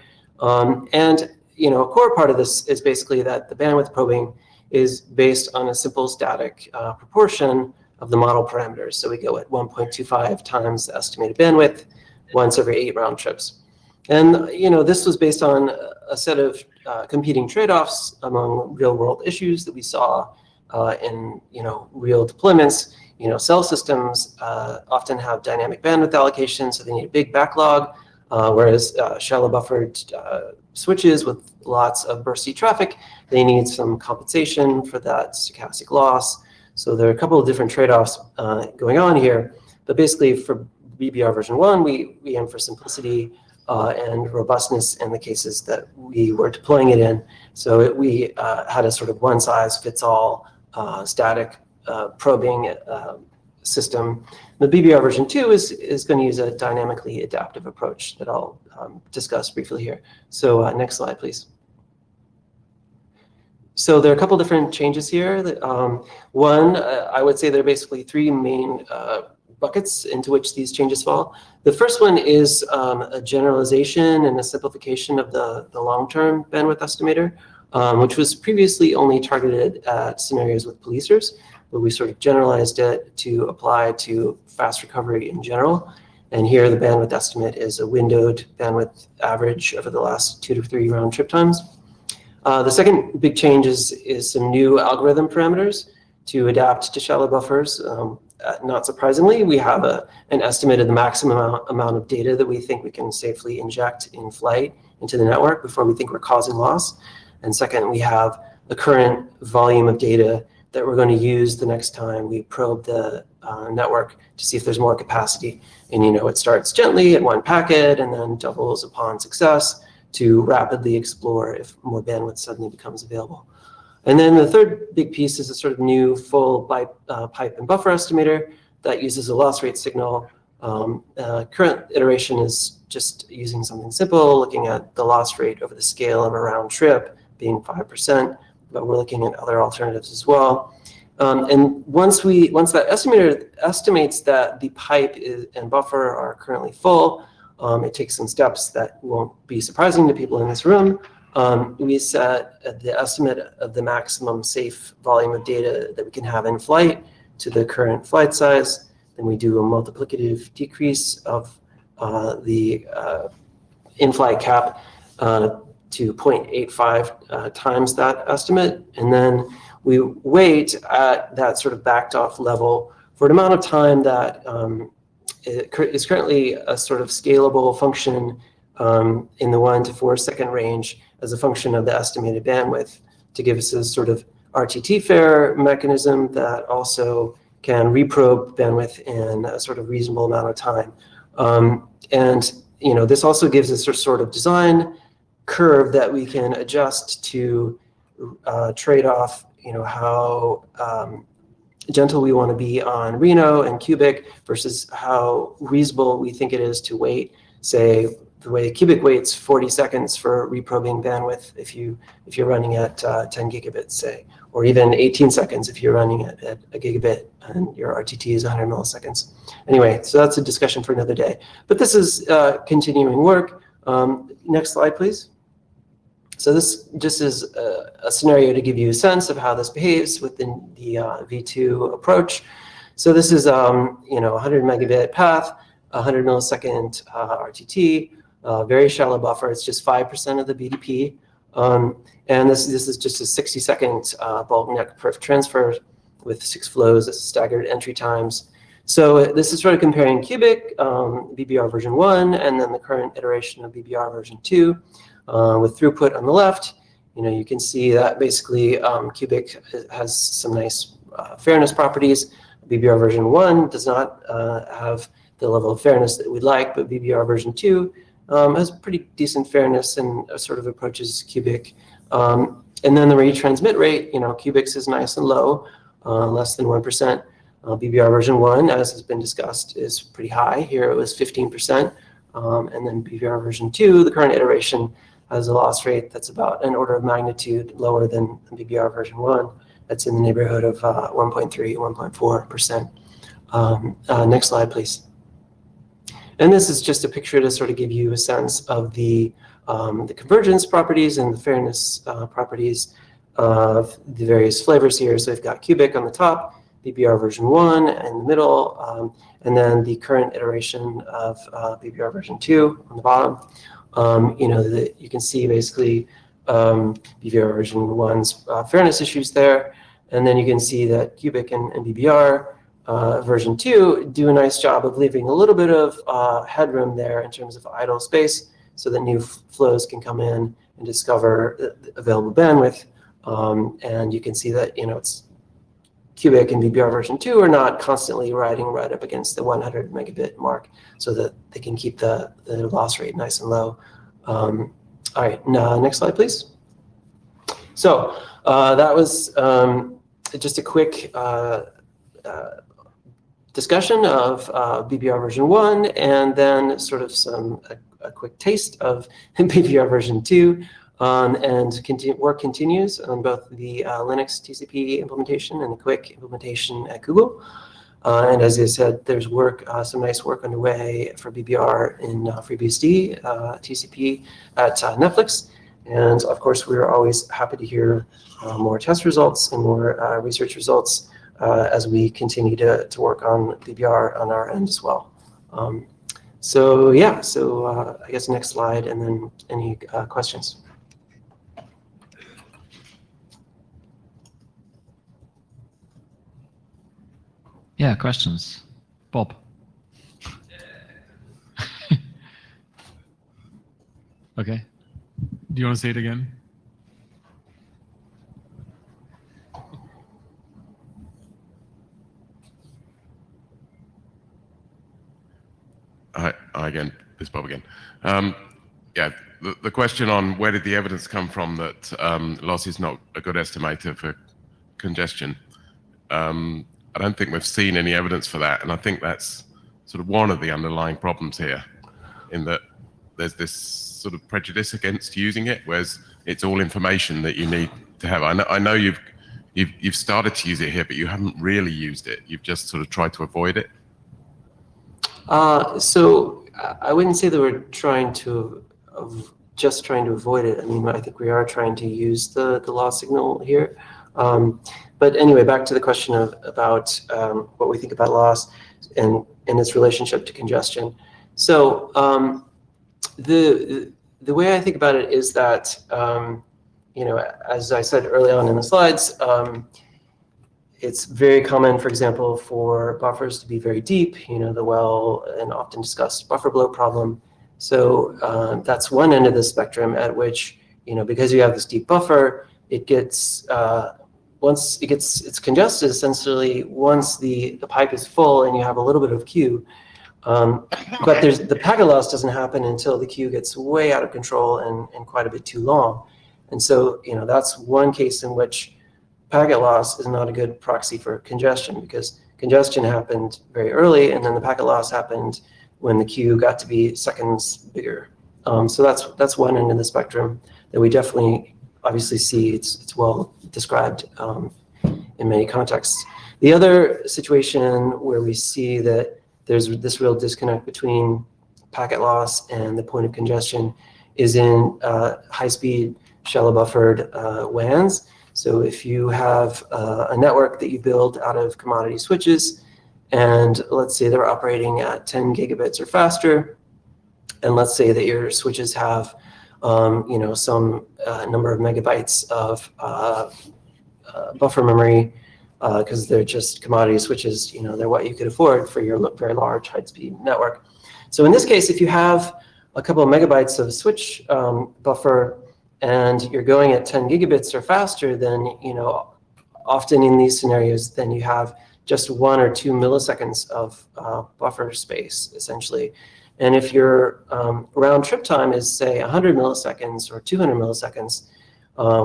And a core part of this is basically that the bandwidth probing is based on a simple static proportion of the model parameters. So we go at 1.25 times the estimated bandwidth once every 8 round trips. And this was based on a set of competing trade-offs among real-world issues that we saw in real deployments. Cell systems often have dynamic bandwidth allocation, so they need a big backlog, whereas shallow buffered switches with lots of bursty traffic, they need some compensation for that stochastic loss. So there are a couple of different trade-offs going on here. But basically for BBR version 1, we aim for simplicity and robustness in the cases that we were deploying it in. So we had a sort of one-size-fits-all static probing system. The BBR version 2 is going to use a dynamically adaptive approach that I'll discuss briefly here. So next slide, please. So there are a couple different changes here. One, I would say there are basically 3 main buckets into which these changes fall. The first one is a generalization and a simplification of the long-term bandwidth estimator, which was previously only targeted at scenarios with policers, but we sort of generalized it to apply to fast recovery in general. And here the bandwidth estimate is a windowed bandwidth average over the last 2 to 3 round trip times. The second big change is some new algorithm parameters to adapt to shallow buffers. Not surprisingly, we have an estimate of the maximum amount of data that we think we can safely inject in flight into the network before we think we're causing loss. And second, we have the current volume of data that we're going to use the next time we probe the network to see if there's more capacity. And it starts gently at 1 packet and then doubles upon success to rapidly explore if more bandwidth suddenly becomes available. And then the third big piece is a sort of new full pipe and buffer estimator that uses a loss rate signal. Current iteration is just using something simple, looking at the loss rate over the scale of a round trip being 5%, but we're looking at other alternatives as well. And once that estimator estimates that the pipe and buffer are currently full, it takes some steps that won't be surprising to people in this room. We set the estimate of the maximum safe volume of data that we can have in flight to the current flight size. Then we do a multiplicative decrease of the in-flight cap to 0.85 times that estimate. And then we wait at that sort of backed off level for an amount of time that is currently a sort of scalable function in the 1 to 4 second range as a function of the estimated bandwidth to give us a sort of RTT fair mechanism that also can reprobe bandwidth in a sort of reasonable amount of time. And this also gives us a sort of design curve that we can adjust to trade off how gentle we want to be on Reno and Cubic versus how reasonable we think it is to wait, say, the way Cubic waits 40 seconds for reprobing bandwidth if you're running at 10 gigabits, say, or even 18 seconds if you're running at a gigabit and your RTT is 100 milliseconds. Anyway, so that's a discussion for another day. But this is continuing work. Next slide, please. So this just is a scenario to give you a sense of how this behaves within the V2 approach. So this is 100 megabit path, 100 millisecond RTT, very shallow buffer. It's just 5% of the BDP. And this is just a 60-second bulk net perf transfer with 6 flows, staggered entry times. So this is sort of comparing Cubic, BBR version 1, and then the current iteration of BBR version 2 with throughput on the left. You can see that basically Cubic has some nice fairness properties. BBR version 1 does not have the level of fairness that we'd like, but BBR version 2 has pretty decent fairness and sort of approaches Cubic. And then the retransmit rate, Cubic's is nice and low, less than 1%. BBR version 1, as has been discussed, is pretty high. Here it was 15%. And then BBR version 2, the current iteration, has a loss rate that's about an order of magnitude lower than BBR version 1. That's in the neighborhood of 1.3, 1.4%. Next slide, please. And this is just a picture to sort of give you a sense of the convergence properties and the fairness properties of the various flavors here. So we've got cubic on the top, BBR version 1 in the middle, and then the current iteration of BBR version 2 on the bottom. You can see basically BBR version 1's fairness issues there, and then you can see that cubic and BBR version 2 do a nice job of leaving a little bit of headroom there in terms of idle space so that new flows can come in and discover the available bandwidth. And you can see that it's cubic and BBR version 2 are not constantly riding right up against the 100 megabit mark so that they can keep the loss rate nice and low. All right, now next slide, please. So that was just a quick discussion of BBR version 1, and then sort of a quick taste of BBR version 2. Work continues on both the Linux TCP implementation and the Quick implementation at Google. And as I said, there's some nice work underway for BBR in FreeBSD TCP at Netflix. And of course, we're always happy to hear more test results and more research results as we continue to work on BBR on our end as well. So I guess next slide, and then any questions. Yeah, questions. Bob. Okay. Do you want to say it again? Hi again. This is Bob again. Yeah, the question on where did the evidence come from that loss is not a good estimator for congestion. I don't think we've seen any evidence for that, and I think that's sort of one of the underlying problems here, in that there's this sort of prejudice against using it, whereas it's all information that you need to have. I know you've started to use it here, but you haven't really used it. You've just sort of tried to avoid it. So I wouldn't say that we're just trying to avoid it. I mean, I think we are trying to use the loss signal here. But anyway, back to the question about what we think about loss and its relationship to congestion. So the way I think about it is that, as I said early on in the slides, it's very common, for example, for buffers to be very deep, the well and often discussed buffer bloat problem. So that's one end of the spectrum at which, because you have this deep buffer, it gets once it's congested essentially once the pipe is full and you have a little bit of queue. But the packet loss doesn't happen until the queue gets way out of control and quite a bit too long. And so that's one case in which packet loss is not a good proxy for congestion, because congestion happened very early and then the packet loss happened when the queue got to be seconds bigger. So that's one end of the spectrum that we definitely obviously see. It's well described in many contexts. The other situation where we see that there's this real disconnect between packet loss and the point of congestion is in high-speed shallow buffered WANs. So if you have a network that you build out of commodity switches, and let's say they're operating at 10 gigabits or faster, and let's say that your switches have some number of megabytes of buffer memory, because they're just commodity switches, they're what you could afford for your very large high-speed network. So in this case, if you have a couple of megabytes of switch buffer and you're going at 10 gigabits or faster, then often in these scenarios, then you have just 1 or 2 milliseconds of buffer space, essentially. And if your round trip time is, say, 100 milliseconds or 200 milliseconds,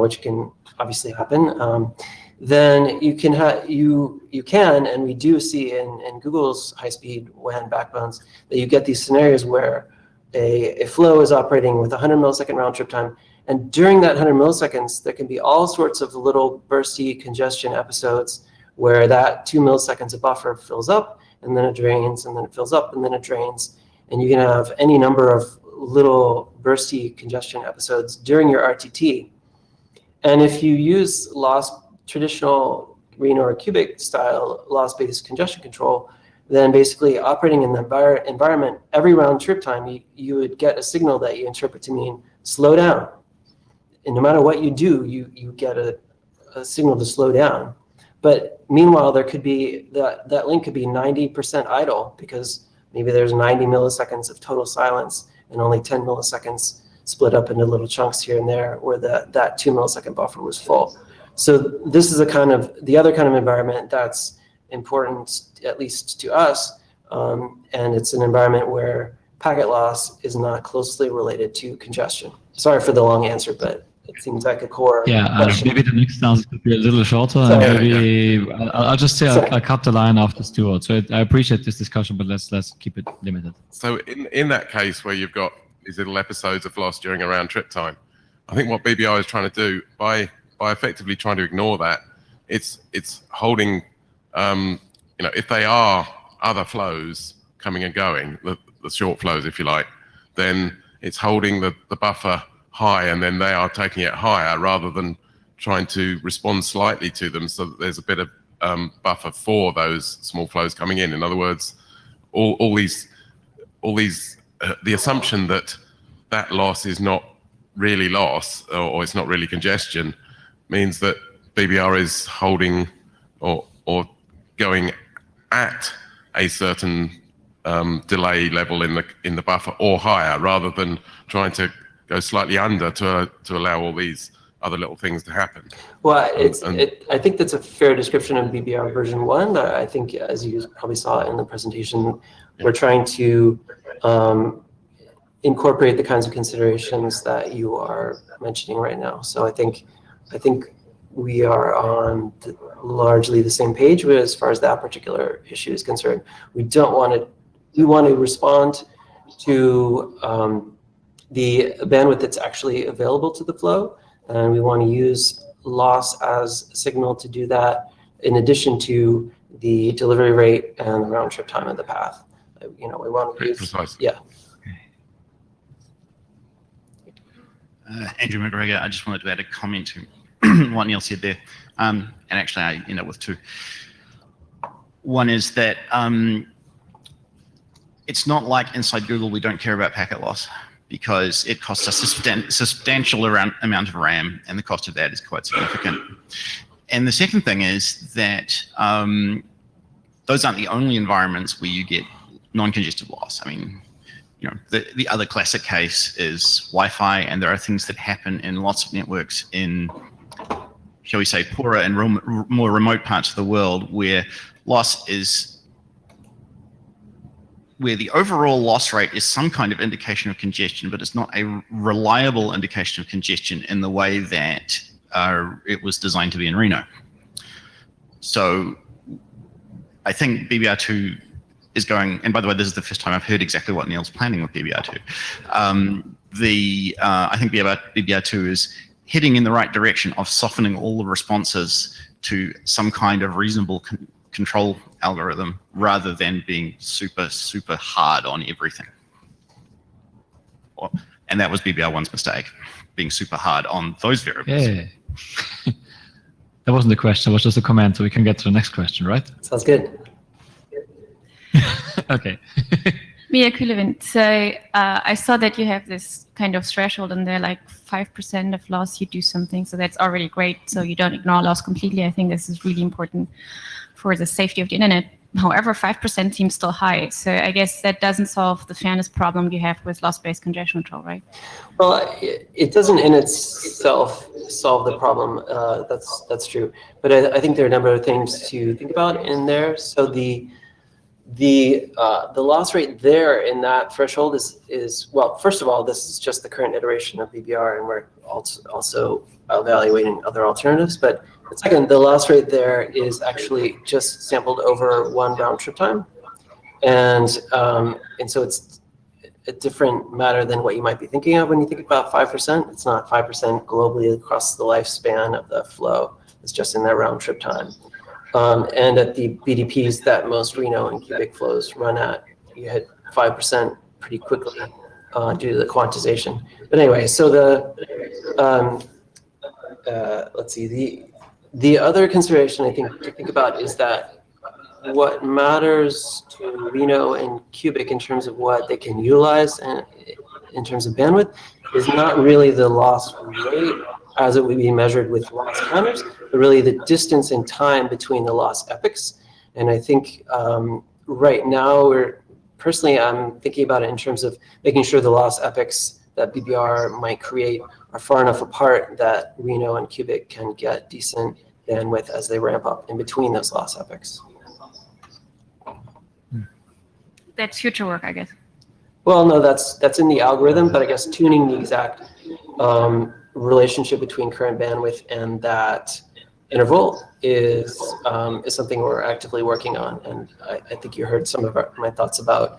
which can obviously happen, then you can, and we do see in Google's high-speed WAN backbones, that you get these scenarios where a flow is operating with 100 millisecond round trip time, and during that 100 milliseconds, there can be all sorts of little bursty congestion episodes where that 2 milliseconds of buffer fills up, and then it drains, and then it fills up, and then it drains. And you can have any number of little bursty congestion episodes during your RTT. And if you use traditional Reno or cubic style loss-based congestion control, then basically operating in the environment, every round trip time, you would get a signal that you interpret to mean slow down. And no matter what you do, you get a signal to slow down. But meanwhile, there could be, that link could be 90% idle because maybe there's 90 milliseconds of total silence and only 10 milliseconds split up into little chunks here and there where that 2 millisecond buffer was full. So this is the other kind of environment that's important, at least to us, and it's an environment where packet loss is not closely related to congestion. Sorry for the long answer, but it seems like a core question. Maybe the next answer could be a little shorter. I'll just say I'll cut the line after Stuart. So I appreciate this discussion, but let's keep it limited. So in that case where you've got these little episodes of loss during a round trip time, I think what BBR is trying to do by effectively trying to ignore that, it's holding, if they are other flows coming and going, the short flows, if you like, then it's holding the buffer high, and then they are taking it higher rather than trying to respond slightly to them so that there's a bit of buffer for those small flows coming in. In other words, all these the assumption that loss is not really loss or it's not really congestion means that BBR is holding or going at a certain delay level in the buffer or higher, rather than trying to go slightly under to allow all these other little things to happen. Well, I think that's a fair description of BBR version 1. I think, as you probably saw in the presentation, we're trying to incorporate the kinds of considerations that you are mentioning right now. So I think we are on largely the same page as far as that particular issue is concerned. We want to respond to the bandwidth that's actually available to the flow, and we want to use loss as a signal to do that, in addition to the delivery rate and the round trip time of the path. We want to use precisely. Yeah. Andrew McGregor, I just wanted to add a comment to what Neil said there, and actually I end up with two. One is that it's not like inside Google we don't care about packet loss, because it costs us a substantial amount of RAM, and the cost of that is quite significant. And the second thing is that those aren't the only environments where you get non-congestive loss. I mean, the other classic case is Wi-Fi, and there are things that happen in lots of networks in, shall we say, poorer and more remote parts of the world where loss is, where the overall loss rate is some kind of indication of congestion, but it's not a reliable indication of congestion in the way that it was designed to be in Reno. So I think BBR2 is going, and by the way, this is the first time I've heard exactly what Neil's planning with BBR2. I think BBR2 is heading in the right direction of softening all the responses to some kind of reasonable control algorithm, rather than being super, super hard on everything. And that was BBR1's mistake, being super hard on those variables. Yeah. That wasn't the question, it was just a comment, so we can get to the next question, right? Sounds good. Okay. Mia Kulevind. So I saw that you have this kind of threshold, and they're like 5% of loss, you do something. So that's already great. So you don't ignore loss completely. I think this is really important for the safety of the internet. However, 5% seems still high. So I guess that doesn't solve the fairness problem you have with loss-based congestion control, right? Well, it doesn't in itself solve the problem. That's true. But I think there are a number of things to think about in there. So the loss rate there in that threshold is well, first of all, this is just the current iteration of BBR, and we're also evaluating other alternatives. But second, the loss rate there is actually just sampled over one round trip time, and so a different matter than what you might be thinking of when you think about 5%. It's not 5% globally across the lifespan of the flow. It's just in that round trip time. And at the BDPs that most Reno and cubic flows run at, you hit 5% pretty quickly due to the quantization. But anyway, so let's see, the other consideration I think to think about is that what matters to Reno and cubic in terms of what they can utilize and in terms of bandwidth is not really the loss rate as it would be measured with loss counters, but really the distance and time between the loss epochs. And I think right now, I'm thinking about it in terms of making sure the loss epochs that BBR might create are far enough apart that Reno and cubic can get decent bandwidth as they ramp up in between those loss epochs. That's future work, I guess. Well, no, that's in the algorithm, but I guess tuning the exact relationship between current bandwidth and that interval is something we're actively working on. And I think you heard some of my thoughts about,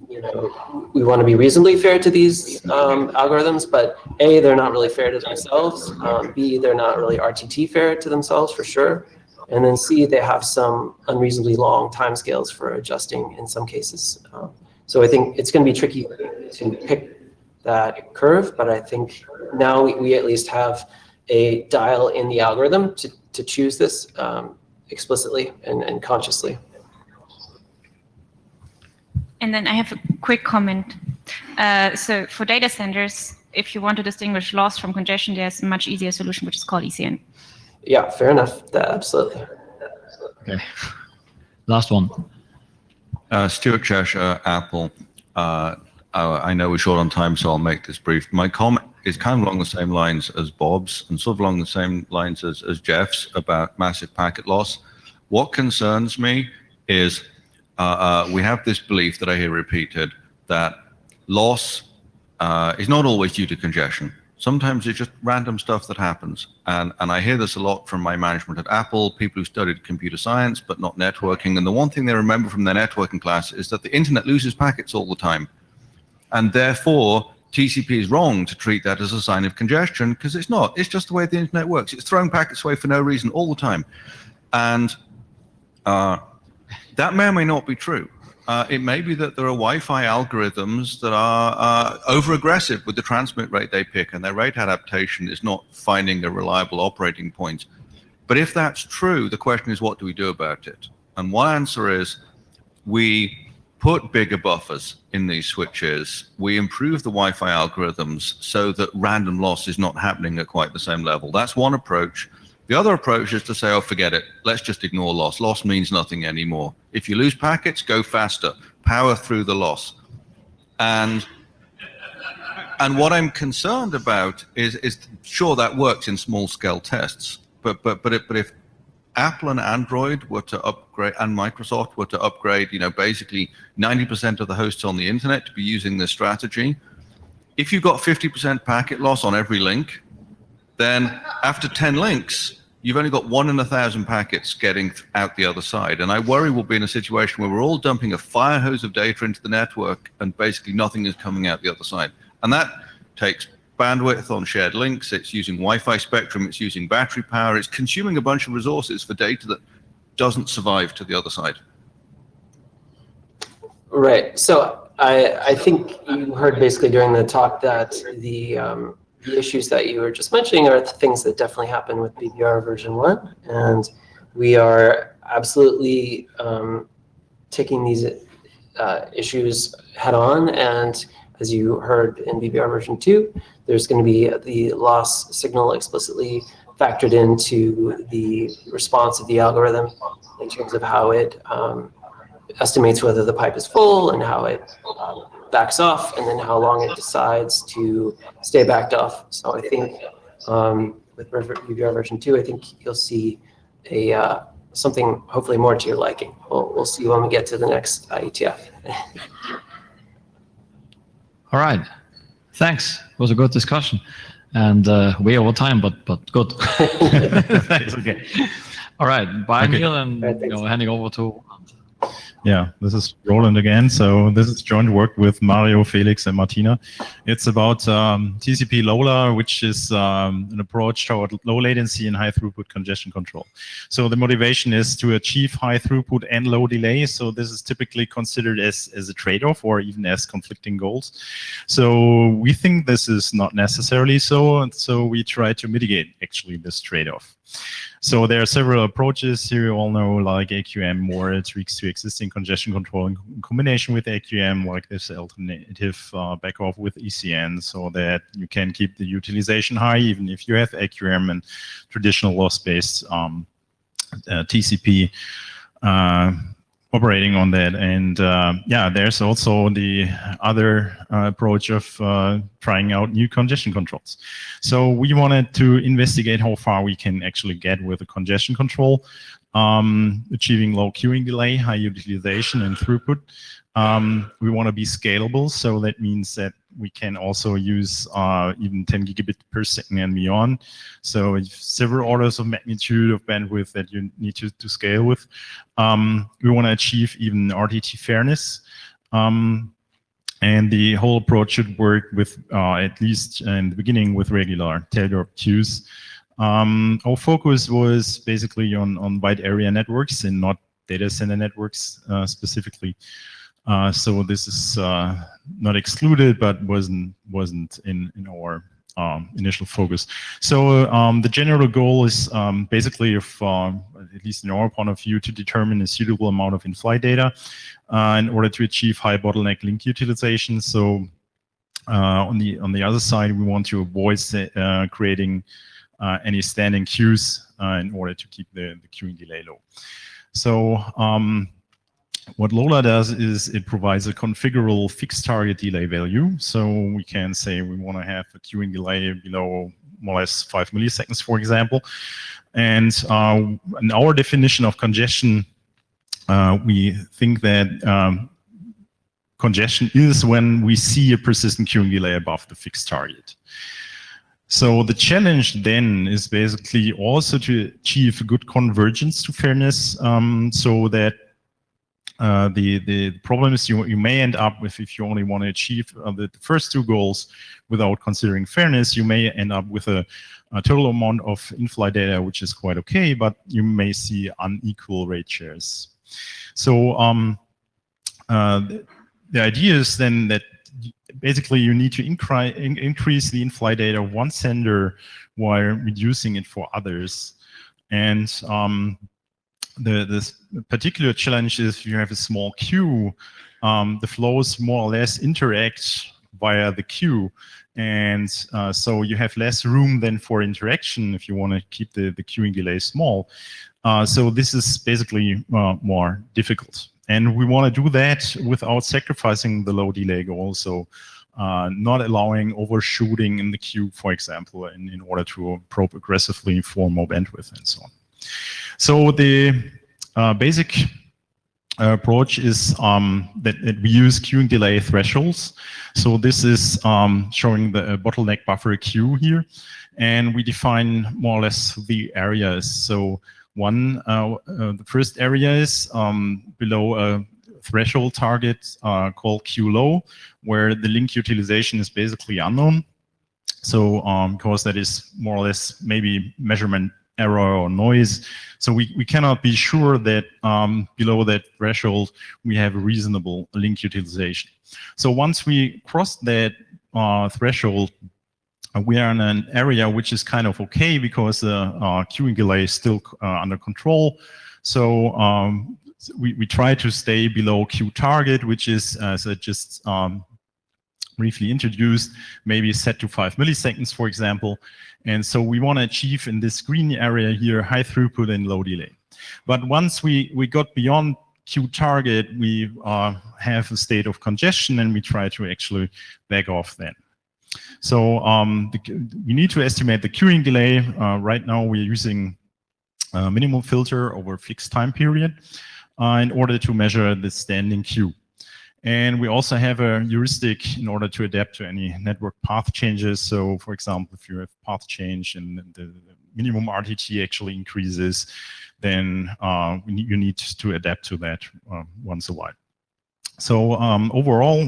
we want to be reasonably fair to these algorithms, but A, they're not really fair to themselves. B, they're not really RTT fair to themselves for sure. And then C, they have some unreasonably long timescales for adjusting in some cases. So I think it's going to be tricky to pick that curve, but I think now we at least have a dial in the algorithm to choose this explicitly and consciously. And then I have a quick comment. So for data centers, if you want to distinguish loss from congestion, there's a much easier solution, which is called ECN. Yeah, fair enough. Absolutely. Okay. Last one. Stuart Cheshire, Apple. I know we're short on time, so I'll make this brief. My comment is kind of along the same lines as Bob's and sort of along the same lines as Jeff's about massive packet loss. What concerns me is we have this belief that I hear repeated that loss is not always due to congestion. Sometimes it's just random stuff that happens. And I hear this a lot from my management at Apple, people who studied computer science but not networking. And the one thing they remember from their networking class is that the internet loses packets all the time. And therefore, TCP is wrong to treat that as a sign of congestion, because it's not. It's just the way the internet works. It's throwing packets away for no reason all the time. And that may or may not be true. It may be that there are Wi-Fi algorithms that are over-aggressive with the transmit rate they pick, and their rate adaptation is not finding a reliable operating point. But if that's true, the question is, what do we do about it? And one answer is we put bigger buffers in these switches. We improve the Wi-Fi algorithms so that random loss is not happening at quite the same level. That's one approach. The other approach is to say, oh, forget it. Let's just ignore loss. Loss means nothing anymore. If you lose packets, go faster. Power through the loss. And what I'm concerned about is sure, that works in small-scale tests. But if Apple and Android were to upgrade, and Microsoft were to upgrade, basically 90% of the hosts on the internet to be using this strategy, if you've got 50% packet loss on every link, then after 10 links, you've only got 1 in 1,000 packets getting out the other side. And I worry we'll be in a situation where we're all dumping a fire hose of data into the network and basically nothing is coming out the other side. And that takes bandwidth on shared links, it's using Wi-Fi spectrum, it's using battery power, it's consuming a bunch of resources for data that doesn't survive to the other side. Right. So I think you heard basically during the talk that the issues that you were just mentioning are the things that definitely happen with BBR version 1. And we are absolutely taking these issues head on. And as you heard in BBR version 2, there's going to be the loss signal explicitly factored into the response of the algorithm in terms of how it estimates whether the pipe is full and how it backs off, and then how long it decides to stay backed off. So I think with BBR version 2, I think you'll see something hopefully more to your liking. We'll see when we get to the next IETF. All right. Thanks. It was a good discussion. And way over time, but good. It's okay. All right. Bye, Neil, and handing over to Yeah, this is Roland again. So this is joint work with Mario, Felix, and Martina. It's about TCP LOLA, which is an approach toward low latency and high throughput congestion control. So the motivation is to achieve high throughput and low delay. So this is typically considered as a trade-off or even as conflicting goals. So we think this is not necessarily so, and so we try to mitigate actually this trade-off. So there are several approaches here, you all know, like AQM, more tweaks to existing congestion control in combination with AQM, like this alternative backoff with ECN, so that you can keep the utilization high even if you have AQM and traditional loss-based TCP operating on that. And yeah, there's also the other approach of trying out new congestion controls. So we wanted to investigate how far we can actually get with a congestion control, achieving low queuing delay, high utilization and throughput. We want to be scalable, so that means that we can also use even 10 gigabit per second and beyond. So several orders of magnitude of bandwidth that you need to scale with. We want to achieve even RTT fairness. And the whole approach should work with, at least in the beginning, with regular tail-drop queues. Our focus was basically on wide area networks and not data center networks specifically. So this is not excluded, but wasn't in our initial focus. So the general goal is basically, if at least in our point of view, to determine a suitable amount of in-flight data in order to achieve high bottleneck link utilization. So on the other side, we want to avoid creating any standing queues in order to keep the queuing delay low. So what LOLA does is it provides a configurable fixed target delay value. So we can say we want to have a queuing delay below more or less 5 milliseconds, for example. And in our definition of congestion, we think that congestion is when we see a persistent queuing delay above the fixed target. So the challenge then is basically also to achieve good convergence to fairness, so that the problem is you may end up with, if you only want to achieve the first two goals without considering fairness, you may end up with a total amount of in-flight data which is quite okay, but you may see unequal rate shares. So the idea is then that basically you need to increase the in-flight data of one sender while reducing it for others. And this particular challenge is if you have a small queue, the flows more or less interact via the queue. And so you have less room then for interaction if you want to keep the queuing delay small. So this is basically more difficult. And we want to do that without sacrificing the low delay goal. So not allowing overshooting in the queue, for example, in order to probe aggressively for more bandwidth and so on. So the basic approach is that we use queuing delay thresholds. So this is showing the bottleneck buffer queue here. And we define more or less the areas. So one, the first area is below a threshold target called Q low, where the link utilization is basically unknown. So because that is more or less maybe measurement error or noise. So we cannot be sure that below that threshold we have a reasonable link utilization. So once we cross that threshold, we are in an area which is kind of okay because the queuing delay is still under control. So we try to stay below Q target, which is, as I just briefly introduced, maybe set to 5 milliseconds, for example. And so we want to achieve in this green area here high throughput and low delay. But once we got beyond Q target, we have a state of congestion and we try to actually back off then. So we need to estimate the queuing delay. Right now we're using a minimum filter over a fixed time period in order to measure the standing queue. And we also have a heuristic in order to adapt to any network path changes. So for example, if you have path change and the minimum RTT actually increases, then you need to adapt to that once in a while. So overall,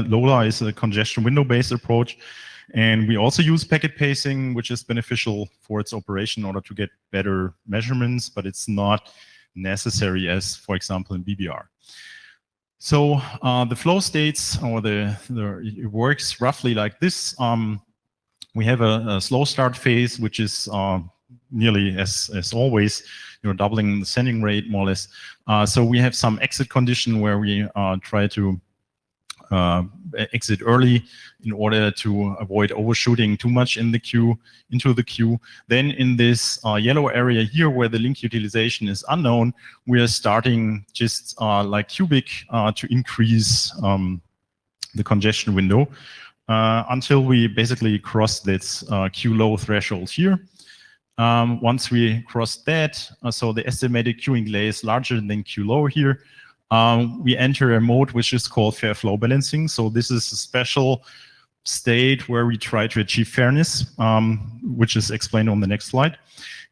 LOLA is a congestion window-based approach. And we also use packet pacing, which is beneficial for its operation in order to get better measurements, but it's not necessary as, for example, in BBR. So the flow states, or it works roughly like this. We have a slow start phase, which is nearly as always, doubling the sending rate more or less. So we have some exit condition where we try to exit early in order to avoid overshooting too much in the queue, into the queue. Then in this yellow area here where the link utilization is unknown, we are starting just like cubic to increase the congestion window until we basically cross this queue low threshold here. Once we cross that, so the estimated queuing delay is larger than queue low here, we enter a mode which is called fair flow balancing. So this is a special state where we try to achieve fairness, which is explained on the next slide.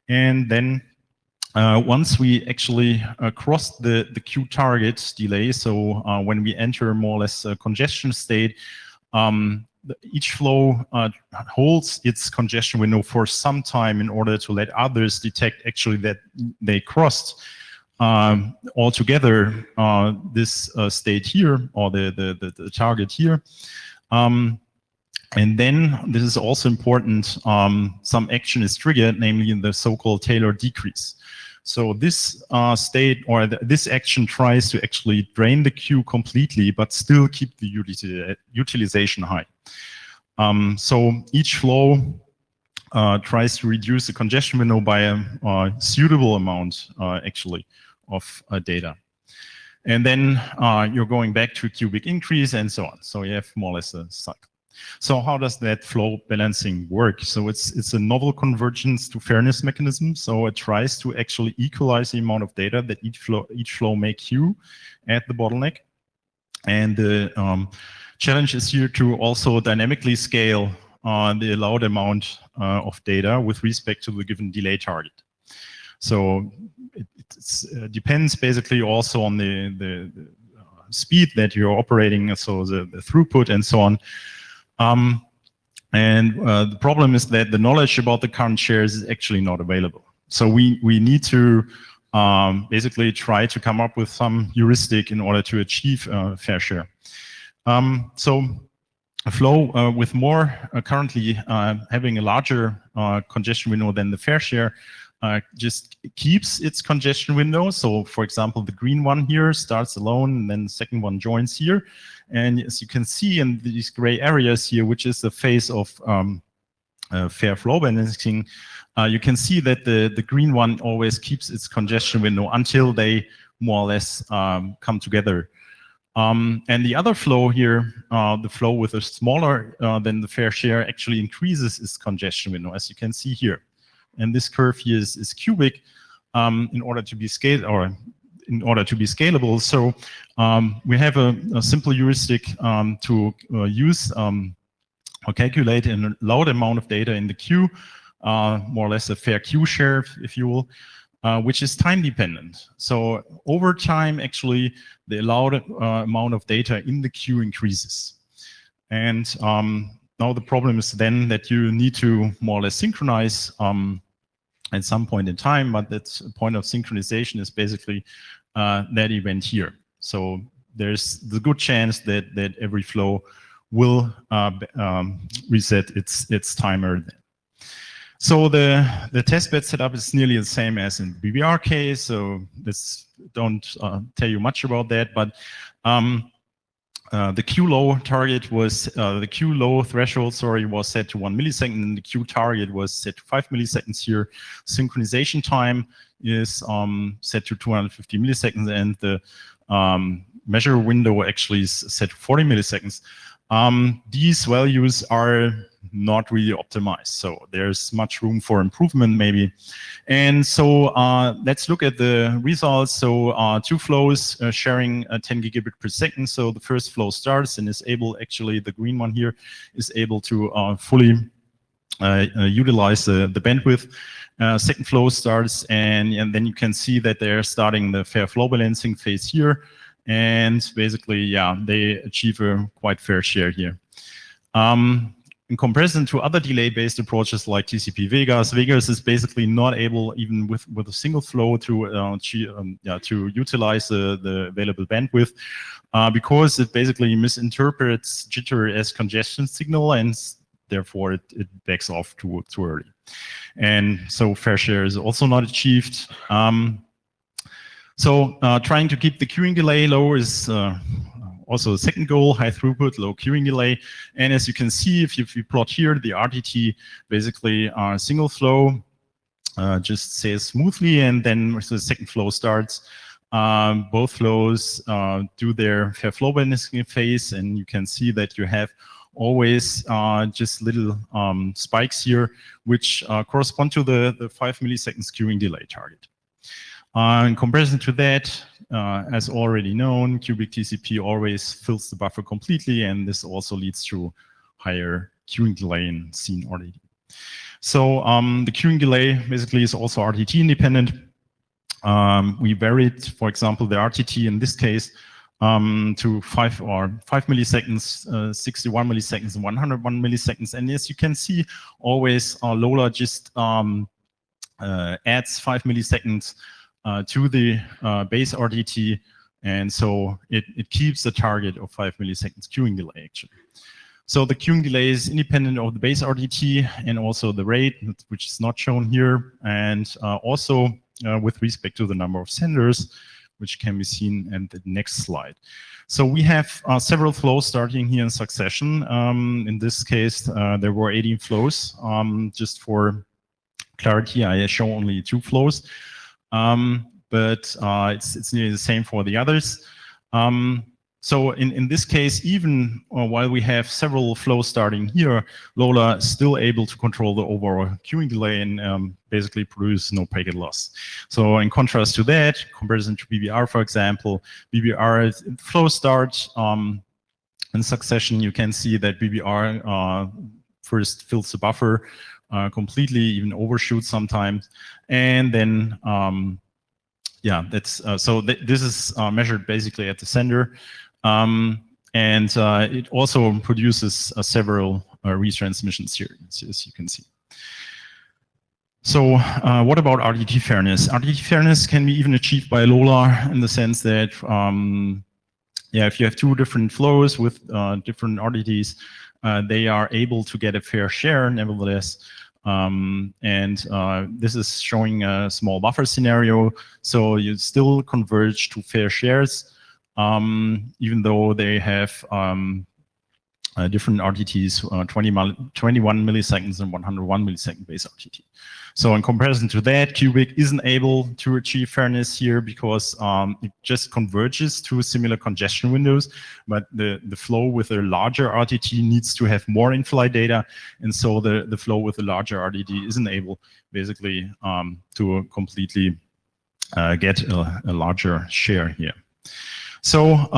And then once we actually cross the queue target delay, so when we enter more or less a congestion state, each flow holds its congestion window for some time in order to let others detect actually that they crossed altogether this state here, or the target here. And then this is also important, some action is triggered, namely in the so-called Taylor decrease. So this state, or this action, tries to actually drain the queue completely, but still keep the utilization high. So each flow tries to reduce the congestion window by a suitable amount, actually, of data. And then you're going back to cubic increase and so on. So you have more or less a cycle. So how does that flow balancing work? So it's a novel convergence to fairness mechanism. So it tries to actually equalize the amount of data that each flow may queue at the bottleneck. And the challenge is here to also dynamically scale the allowed amount of data with respect to the given delay target. So it depends basically also on the speed that you're operating, so the throughput and so on. The problem is that the knowledge about the current shares is actually not available. So we need to basically try to come up with some heuristic in order to achieve fair share. So a flow with more currently having a larger congestion window than the fair share just keeps its congestion window. So for example, the green one here starts alone, and then the second one joins here. And as you can see in these gray areas here, which is the phase of fair flow balancing, you can see that the green one always keeps its congestion window until they more or less come together. And the other flow here, the flow with a smaller than the fair share, actually increases its congestion window, as you can see here. And this curve here is cubic in order to be scaled, or in order to be scalable. So we have a simple heuristic to use or calculate an allowed amount of data in the queue, more or less a fair queue share, if you will, which is time dependent. So over time, actually, the allowed amount of data in the queue increases. And now the problem is then that you need to more or less synchronize at some point in time, but that point of synchronization is basically that event here. So there's the good chance that every flow will reset its timer then. So the testbed setup is nearly the same as in the BBR case, so this don't tell you much about that, but the queue low target was, the queue low threshold, sorry, was set to 1 millisecond, and the queue target was set to 5 milliseconds here. Synchronization time is set to 250 milliseconds, and the measure window actually is set to 40 milliseconds. These values are not really optimized. So there's much room for improvement maybe. And so let's look at the results. So 2 flows sharing 10 gigabit per second. So the first flow starts and is able, actually the green one here, is able to fully utilize the bandwidth. Second flow starts, and then you can see that they're starting the fair flow balancing phase here. And basically, yeah, they achieve a quite fair share here. In comparison to other delay-based approaches like TCP Vegas is basically not able, even with a single flow, to utilize the available bandwidth because it basically misinterprets jitter as congestion signal, and therefore it backs off too early. And so fair share is also not achieved. So trying to keep the queuing delay low is also the second goal: high throughput, low queuing delay. And as you can see, if you plot here, the RTT basically single flow just says smoothly, and then the second flow starts. Both flows do their fair flow balancing phase, and you can see that you have always just little spikes here, which correspond to the 5 milliseconds queuing delay target. In comparison to that, as already known, cubic TCP always fills the buffer completely, and this also leads to higher queuing delay in seen RTT. So the queuing delay basically is also RTT independent. We varied, for example, the RTT in this case to 5 milliseconds, 61 milliseconds, and 101 milliseconds. And as you can see, always Lola just adds 5 milliseconds to the base RTT, and so it keeps the target of 5 milliseconds queuing delay actually. So the queuing delay is independent of the base RTT and also the rate, which is not shown here, and also with respect to the number of senders, which can be seen in the next slide. So we have several flows starting here in succession. In this case, there were 18 flows. Just for clarity, I show only 2 flows, but it's nearly the same for the others. So in this case, even while we have several flows starting here, Lola is still able to control the overall queuing delay and basically produce no packet loss. So in contrast to that, comparison to BBR, for example, BBR flow start in succession, you can see that BBR first fills the buffer completely, even overshoots sometimes, and then yeah, that's this is measured basically at the sender. And it also produces several retransmissions here, as you can see. So what about RTT fairness? RTT fairness can be even achieved by Lola in the sense that, yeah, if you have 2 different flows with different RTTs, they are able to get a fair share nevertheless. This is showing a small buffer scenario, so you still converge to fair shares. Even though they have different RTTs, 21 milliseconds and 101 millisecond base RTT. So in comparison to that, Cubic isn't able to achieve fairness here because it just converges to similar congestion windows, but the flow with a larger RTT needs to have more in-flight data, and so the flow with a larger RTT isn't able basically to completely get a larger share here. So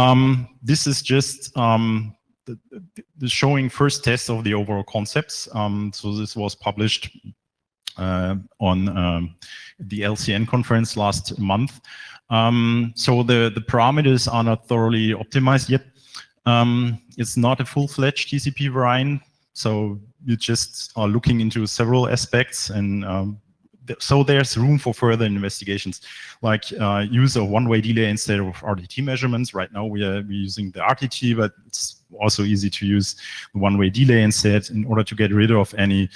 this is just the showing first test of the overall concepts. So this was published on the LCN conference last month. So the parameters are not thoroughly optimized yet. It's not a full-fledged TCP variant, so you just are looking into several aspects, and so there's room for further investigations, like use of one-way delay instead of RTT measurements. Right now we're using the RTT, but it's also easy to use the one-way delay instead in order to get rid of any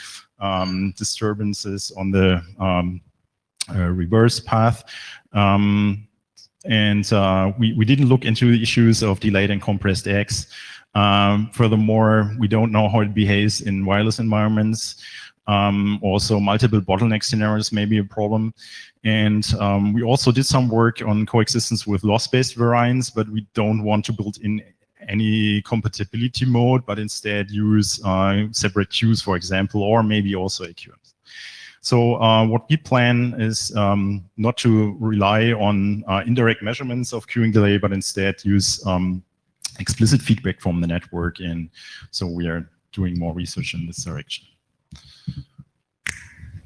disturbances on the reverse path. We didn't look into the issues of delayed and compressed X. Furthermore, we don't know how it behaves in wireless environments. Also, multiple bottleneck scenarios may be a problem. And we also did some work on coexistence with loss-based variants, but we don't want to build in any compatibility mode, but instead use separate queues, for example, or maybe also AQMs. So what we plan is not to rely on indirect measurements of queuing delay, but instead use explicit feedback from the network. And so we are doing more research in this direction.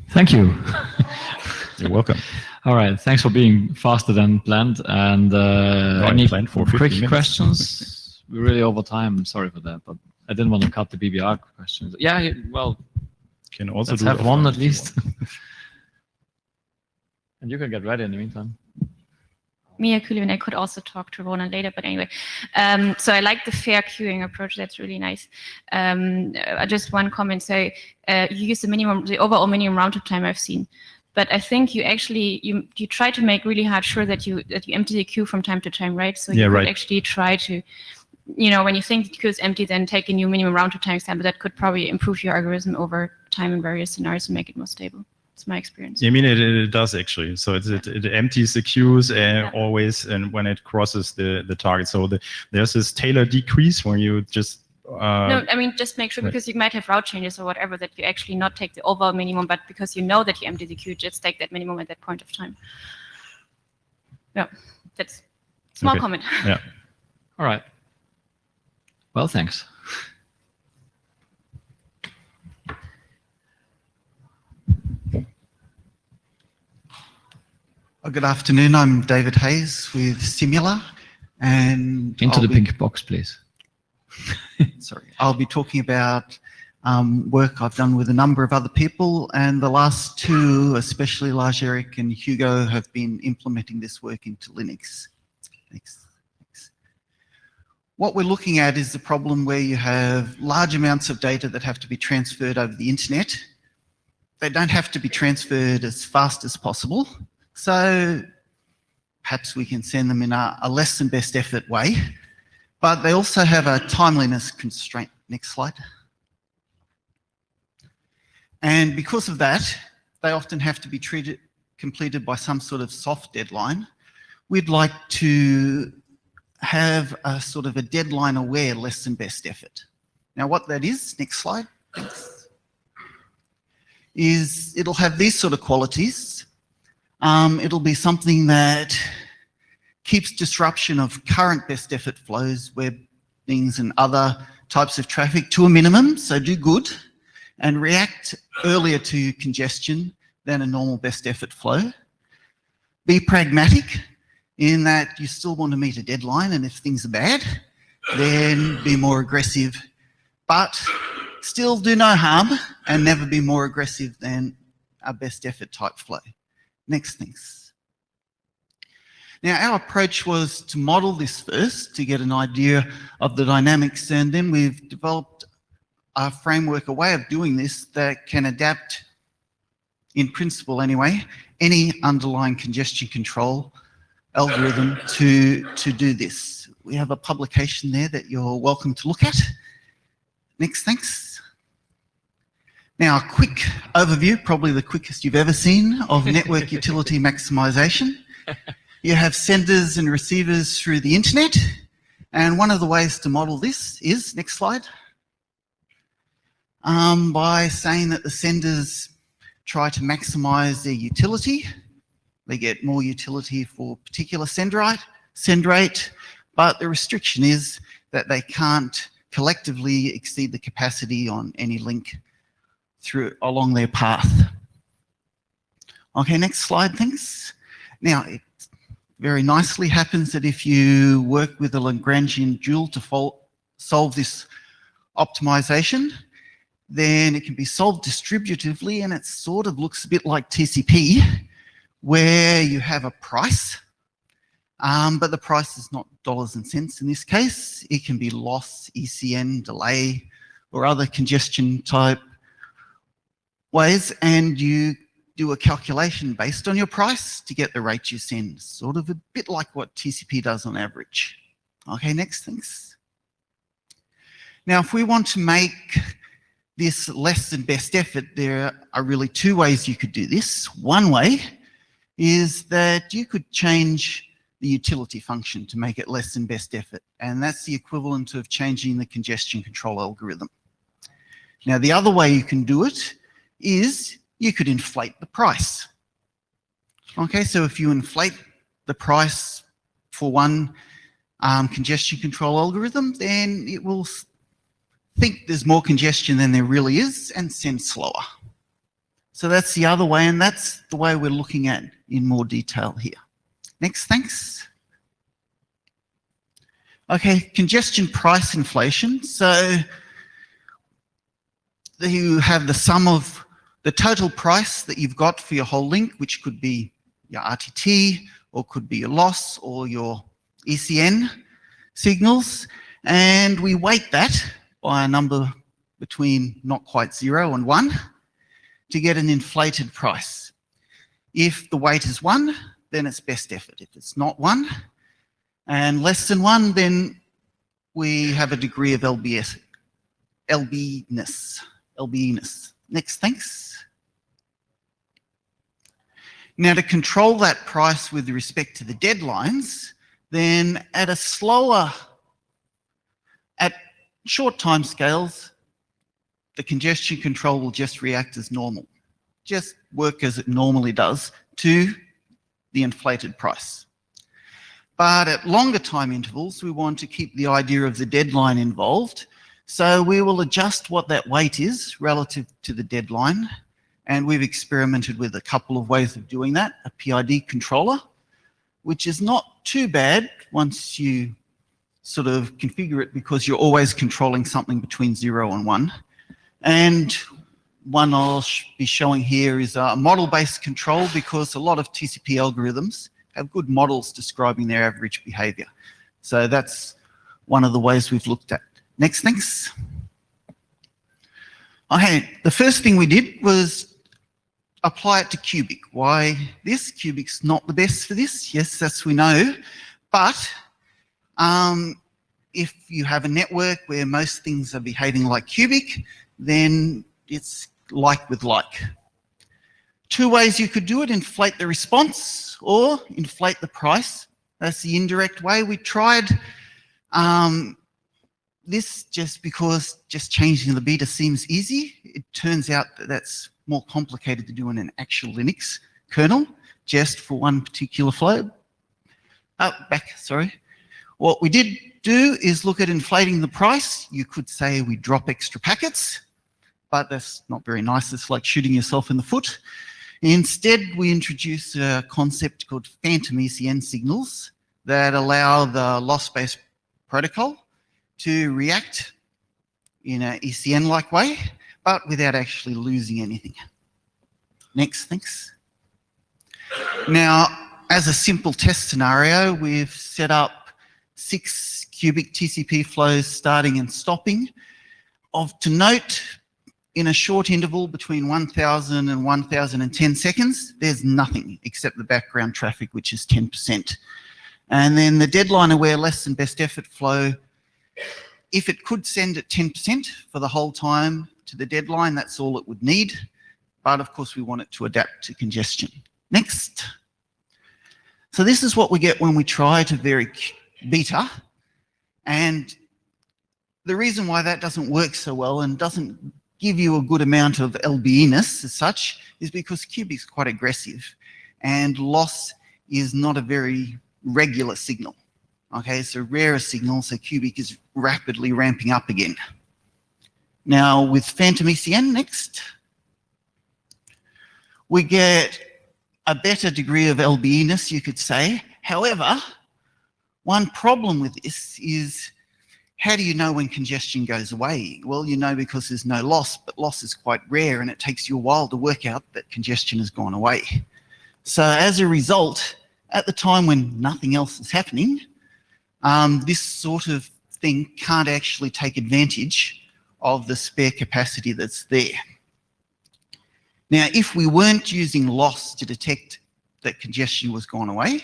Thank you. You're welcome. All right, thanks for being faster than planned. And any planned for 50 quick minutes. questions? We're really over time. I'm sorry for that, but I didn't want to cut the BBR questions. Yeah, well, Can also let's do have it one offline at if you least. want. And you can get ready in the meantime. Mia Kulin, I could also talk to Ronan later, but anyway. So I like the fair queuing approach. That's really nice. Just one comment. So you use the overall minimum round trip time I've seen, but I think you actually you try to make really hard sure that you empty the queue from time to time, right? So you could actually try to, when you think the queue is empty, then take a new minimum round trip time example. That could probably improve your algorithm over time in various scenarios and make it more stable. It's my experience. I mean, it does actually. So it empties the queues always, and when it crosses the target. So there's this Taylor decrease where you just no, I mean, just make sure, because you might have route changes or whatever, that you actually not take the overall minimum, but because you know that you empty the queue, just take that minimum at that point of time. Yeah, that's small comment. Yeah. All right. Well, thanks. Good afternoon. I'm David Hayes with Simula, and Into the pink box, please. Sorry, I'll be talking about work I've done with a number of other people, and the last two, especially Lars Erik and Hugo, have been implementing this work into Linux. Thanks. What we're looking at is the problem where you have large amounts of data that have to be transferred over the internet. They don't have to be transferred as fast as possible. So perhaps we can send them in a less than best effort way, but they also have a timeliness constraint. Next slide. And because of that, they often have to be completed by some sort of soft deadline. We'd like to have a sort of a deadline aware less than best effort. Now what that is, next slide, thanks, is it'll have these sort of qualities. It'll be something that keeps disruption of current best effort flows, web things and other types of traffic to a minimum, so do good, and react earlier to congestion than a normal best effort flow. Be pragmatic in that you still want to meet a deadline, and if things are bad, then be more aggressive, but still do no harm and never be more aggressive than a best effort type flow. Next, thanks. Now, our approach was to model this first to get an idea of the dynamics, and then we've developed a framework, a way of doing this that can adapt, in principle anyway, any underlying congestion control algorithm to do this. We have a publication there that you're welcome to look at. Next, thanks. Now, a quick overview, probably the quickest you've ever seen, of network utility maximization. You have senders and receivers through the internet, and one of the ways to model this is, next slide, by saying that the senders try to maximize their utility. They get more utility for particular send rate, but the restriction is that they can't collectively exceed the capacity on any link along their path. Okay, next slide, thanks. Now, it very nicely happens that if you work with a Lagrangian dual to solve this optimization, then it can be solved distributively, and it sort of looks a bit like TCP, where you have a price, but the price is not dollars and cents in this case. It can be loss, ECN, delay, or other congestion type ways, and you do a calculation based on your price to get the rate you send, sort of a bit like what TCP does on average. Okay, next, thanks. Now, if we want to make this less than best effort, there are really two ways you could do this. One way is that you could change the utility function to make it less than best effort. And that's the equivalent of changing the congestion control algorithm. Now, the other way you can do it is you could inflate the price. Okay, so if you inflate the price for one congestion control algorithm, then it will think there's more congestion than there really is and send slower. So that's the other way, and that's the way we're looking at in more detail here. Next, thanks. Okay, congestion price inflation. So you have the sum of the total price that you've got for your whole link, which could be your RTT, or could be your loss, or your ECN signals, and we weight that by a number between not quite 0 and 1 to get an inflated price. If the weight is 1, then it's best effort. If it's not 1 and less than 1, then we have a degree of LBness. Next, thanks. Now, to control that price with respect to the deadlines, then at short time scales, the congestion control will just react as normal, just work as it normally does to the inflated price. But at longer time intervals, we want to keep the idea of the deadline involved. So we will adjust what that weight is relative to the deadline. And we've experimented with a couple of ways of doing that. A PID controller, which is not too bad once you sort of configure it, because you're always controlling something between 0 and 1. And one I'll be showing here is a model-based control, because a lot of TCP algorithms have good models describing their average behavior. So that's one of the ways we've looked at. Next, thanks. Okay, the first thing we did was apply it to Cubic. Why this? Cubic's not the best for this. Yes, as we know. But if you have a network where most things are behaving like Cubic, then it's like with like. Two ways you could do it: inflate the response or inflate the price. That's the indirect way. We tried this just because just changing the beta seems easy. It turns out that that's more complicated to do in an actual Linux kernel, just for one particular flow. What we did do is look at inflating the price. You could say we drop extra packets, but that's not very nice. It's like shooting yourself in the foot. Instead, we introduce a concept called phantom ECN signals that allow the loss-based protocol to react in an ECN-like way, but without actually losing anything. Next, thanks. Now, as a simple test scenario, we've set up 6 cubic TCP flows starting and stopping. To note, in a short interval between 1,000 and 1,010 seconds, there's nothing except the background traffic, which is 10%. And then the deadline-aware less than best effort flow, if it could send at 10% for the whole time to the deadline, that's all it would need. But of course, we want it to adapt to congestion. Next. So this is what we get when we try to vary beta. And the reason why that doesn't work so well and doesn't give you a good amount of LBness as such is because Cubic's quite aggressive, and loss is not a very regular signal. Okay, it's a rarer signal, so Cubic is rapidly ramping up again. Now with Phantom ECN next, we get a better degree of LBness, you could say. However, one problem with this is, how do you know when congestion goes away? Well, you know because there's no loss, but loss is quite rare and it takes you a while to work out that congestion has gone away. So as a result, at the time when nothing else is happening, this sort of thing can't actually take advantage of the spare capacity that's there. Now, if we weren't using loss to detect that congestion was gone away,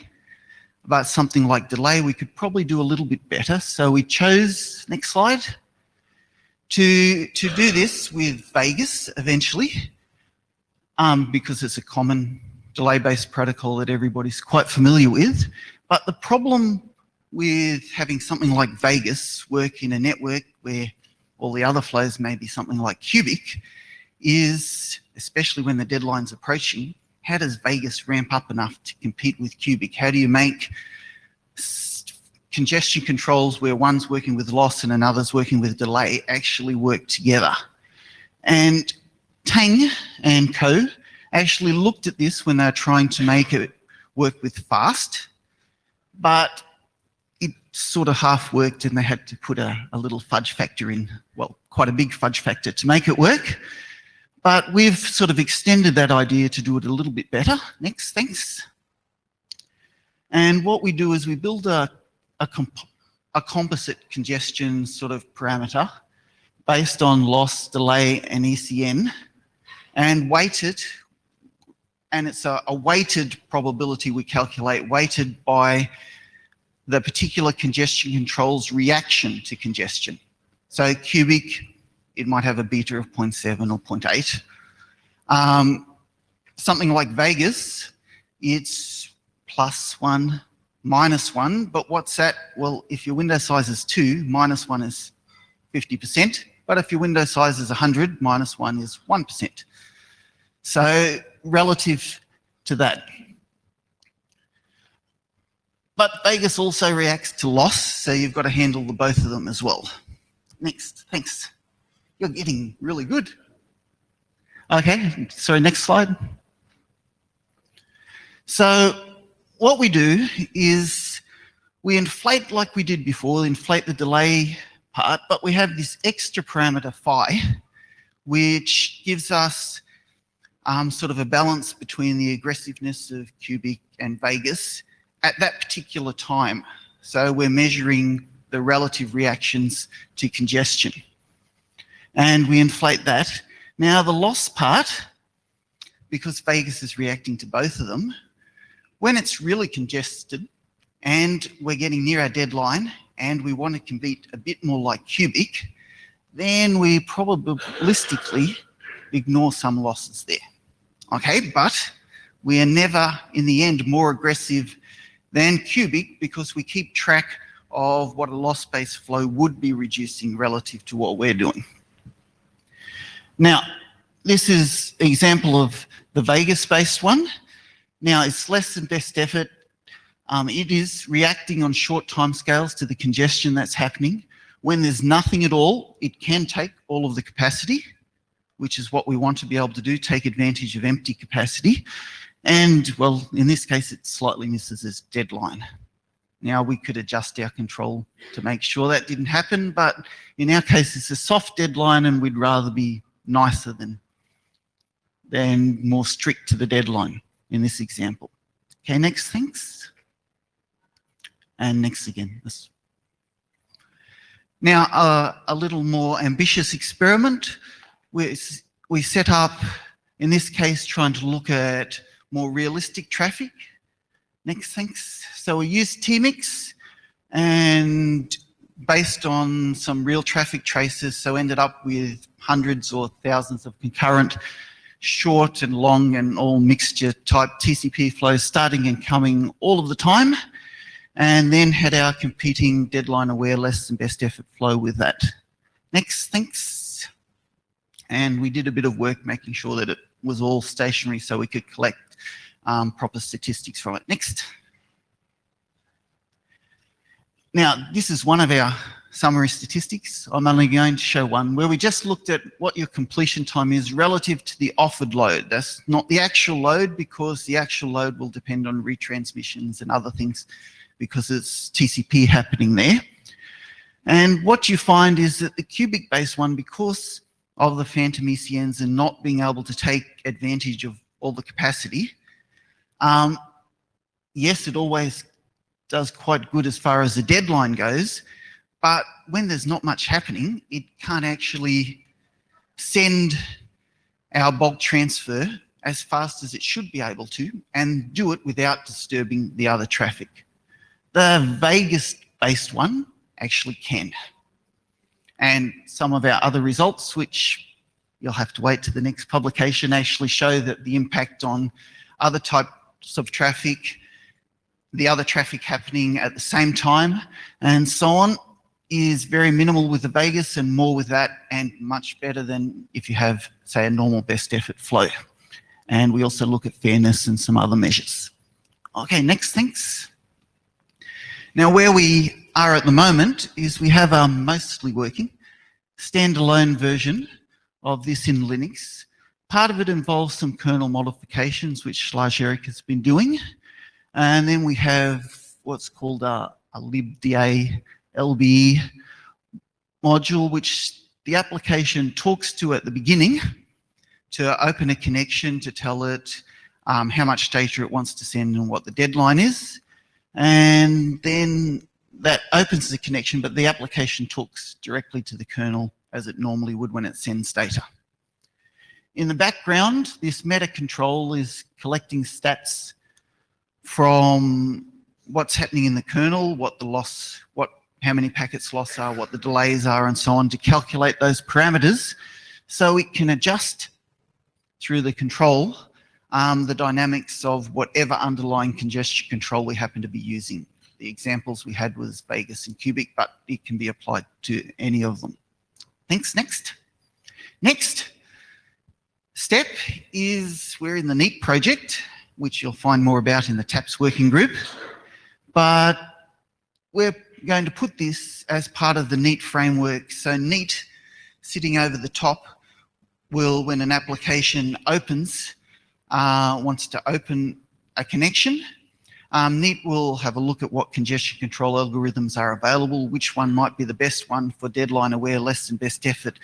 but something like delay, we could probably do a little bit better. So we chose, next slide, to do this with Vegas eventually, because it's a common delay-based protocol that everybody's quite familiar with. But the problem with having something like Vegas work in a network where all the other flows may be something like cubic is, especially when the deadline's approaching, how does Vegas ramp up enough to compete with cubic? How do you make congestion controls where one's working with loss and another's working with delay actually work together? And Tang and co actually looked at this when they're trying to make it work with fast, but it sort of half worked and they had to put a little fudge factor in, well, quite a big fudge factor to make it work. But we've sort of extended that idea to do it a little bit better. Next, thanks. And what we do is we build a composite congestion sort of parameter based on loss, delay, and ECN, and weight it. And it's a weighted probability we calculate, weighted by the particular congestion control's reaction to congestion. So cubic, it might have a beta of 0.7 or 0.8. Something like Vegas, it's +1, -1, but what's that? Well, if your window size is 2, -1 is 50%, but if your window size is 100, -1 is 1%. So relative to that. But Vegas also reacts to loss, so you've got to handle the both of them as well. Next, thanks. You're getting really good. Okay, sorry, next slide. So what we do is we inflate like we did before, inflate the delay part, but we have this extra parameter phi, which gives us sort of a balance between the aggressiveness of cubic and Vegas at that particular time. So we're measuring the relative reactions to congestion. And we inflate that. Now the loss part, because Vegas is reacting to both of them, when it's really congested and we're getting near our deadline and we want to compete a bit more like cubic, then we probabilistically ignore some losses there. Okay, but we are never, in the end, more aggressive than cubic because we keep track of what a loss-based flow would be reducing relative to what we're doing. Now, this is an example of the Vegas-based one. Now, it's less than best effort. It is reacting on short timescales to the congestion that's happening. When there's nothing at all, it can take all of the capacity, which is what we want to be able to do, take advantage of empty capacity. And, well, in this case, it slightly misses its deadline. Now, we could adjust our control to make sure that didn't happen, but in our case, it's a soft deadline and we'd rather be nicer than more strict to the deadline in this example. Okay, next, thanks. And next again. Now, a little more ambitious experiment. We set up, in this case, trying to look at more realistic traffic. Next, thanks. So we used tmix and based on some real traffic traces, so ended up with hundreds or thousands of concurrent short and long and all mixture type TCP flows starting and coming all of the time, and then had our competing deadline aware less than best effort flow with that. Next, thanks. And we did a bit of work making sure that it was all stationary so we could collect proper statistics from it. Next. Now, this is one of our summary statistics. I'm only going to show one where we just looked at what your completion time is relative to the offered load. That's not the actual load because the actual load will depend on retransmissions and other things because it's TCP happening there. And what you find is that the cubic-based one, because of the phantom ECNs and not being able to take advantage of all the capacity, yes, it always does quite good as far as the deadline goes, but when there's not much happening, it can't actually send our bulk transfer as fast as it should be able to and do it without disturbing the other traffic. The Vegas-based one actually can. And some of our other results, which you'll have to wait to the next publication, actually show that the impact on other types of traffic the other traffic happening at the same time and so on is very minimal with the Vegas and more with that, and much better than if you have, say, a normal best effort flow. And we also look at fairness and some other measures. Okay, next, thanks. Now, where we are at the moment is we have a mostly working standalone version of this in Linux. Part of it involves some kernel modifications, which Iccrg has been doing. And then we have what's called a libda LBE module, which the application talks to at the beginning to open a connection to tell it how much data it wants to send and what the deadline is. And then that opens the connection, but the application talks directly to the kernel as it normally would when it sends data. In the background, this meta control is collecting stats from what's happening in the kernel, what the loss, how many packets lost are, what the delays are, and so on, to calculate those parameters so it can adjust through the control the dynamics of whatever underlying congestion control we happen to be using. The examples we had was Vegas and Cubic, but it can be applied to any of them. Thanks, next. Next step is we're in the NEAT project, which you'll find more about in the TAPS working group, but we're going to put this as part of the NEAT framework. So NEAT, sitting over the top, will, when an application opens, wants to open a connection, NEAT will have a look at what congestion control algorithms are available, which one might be the best one for deadline aware, less than best effort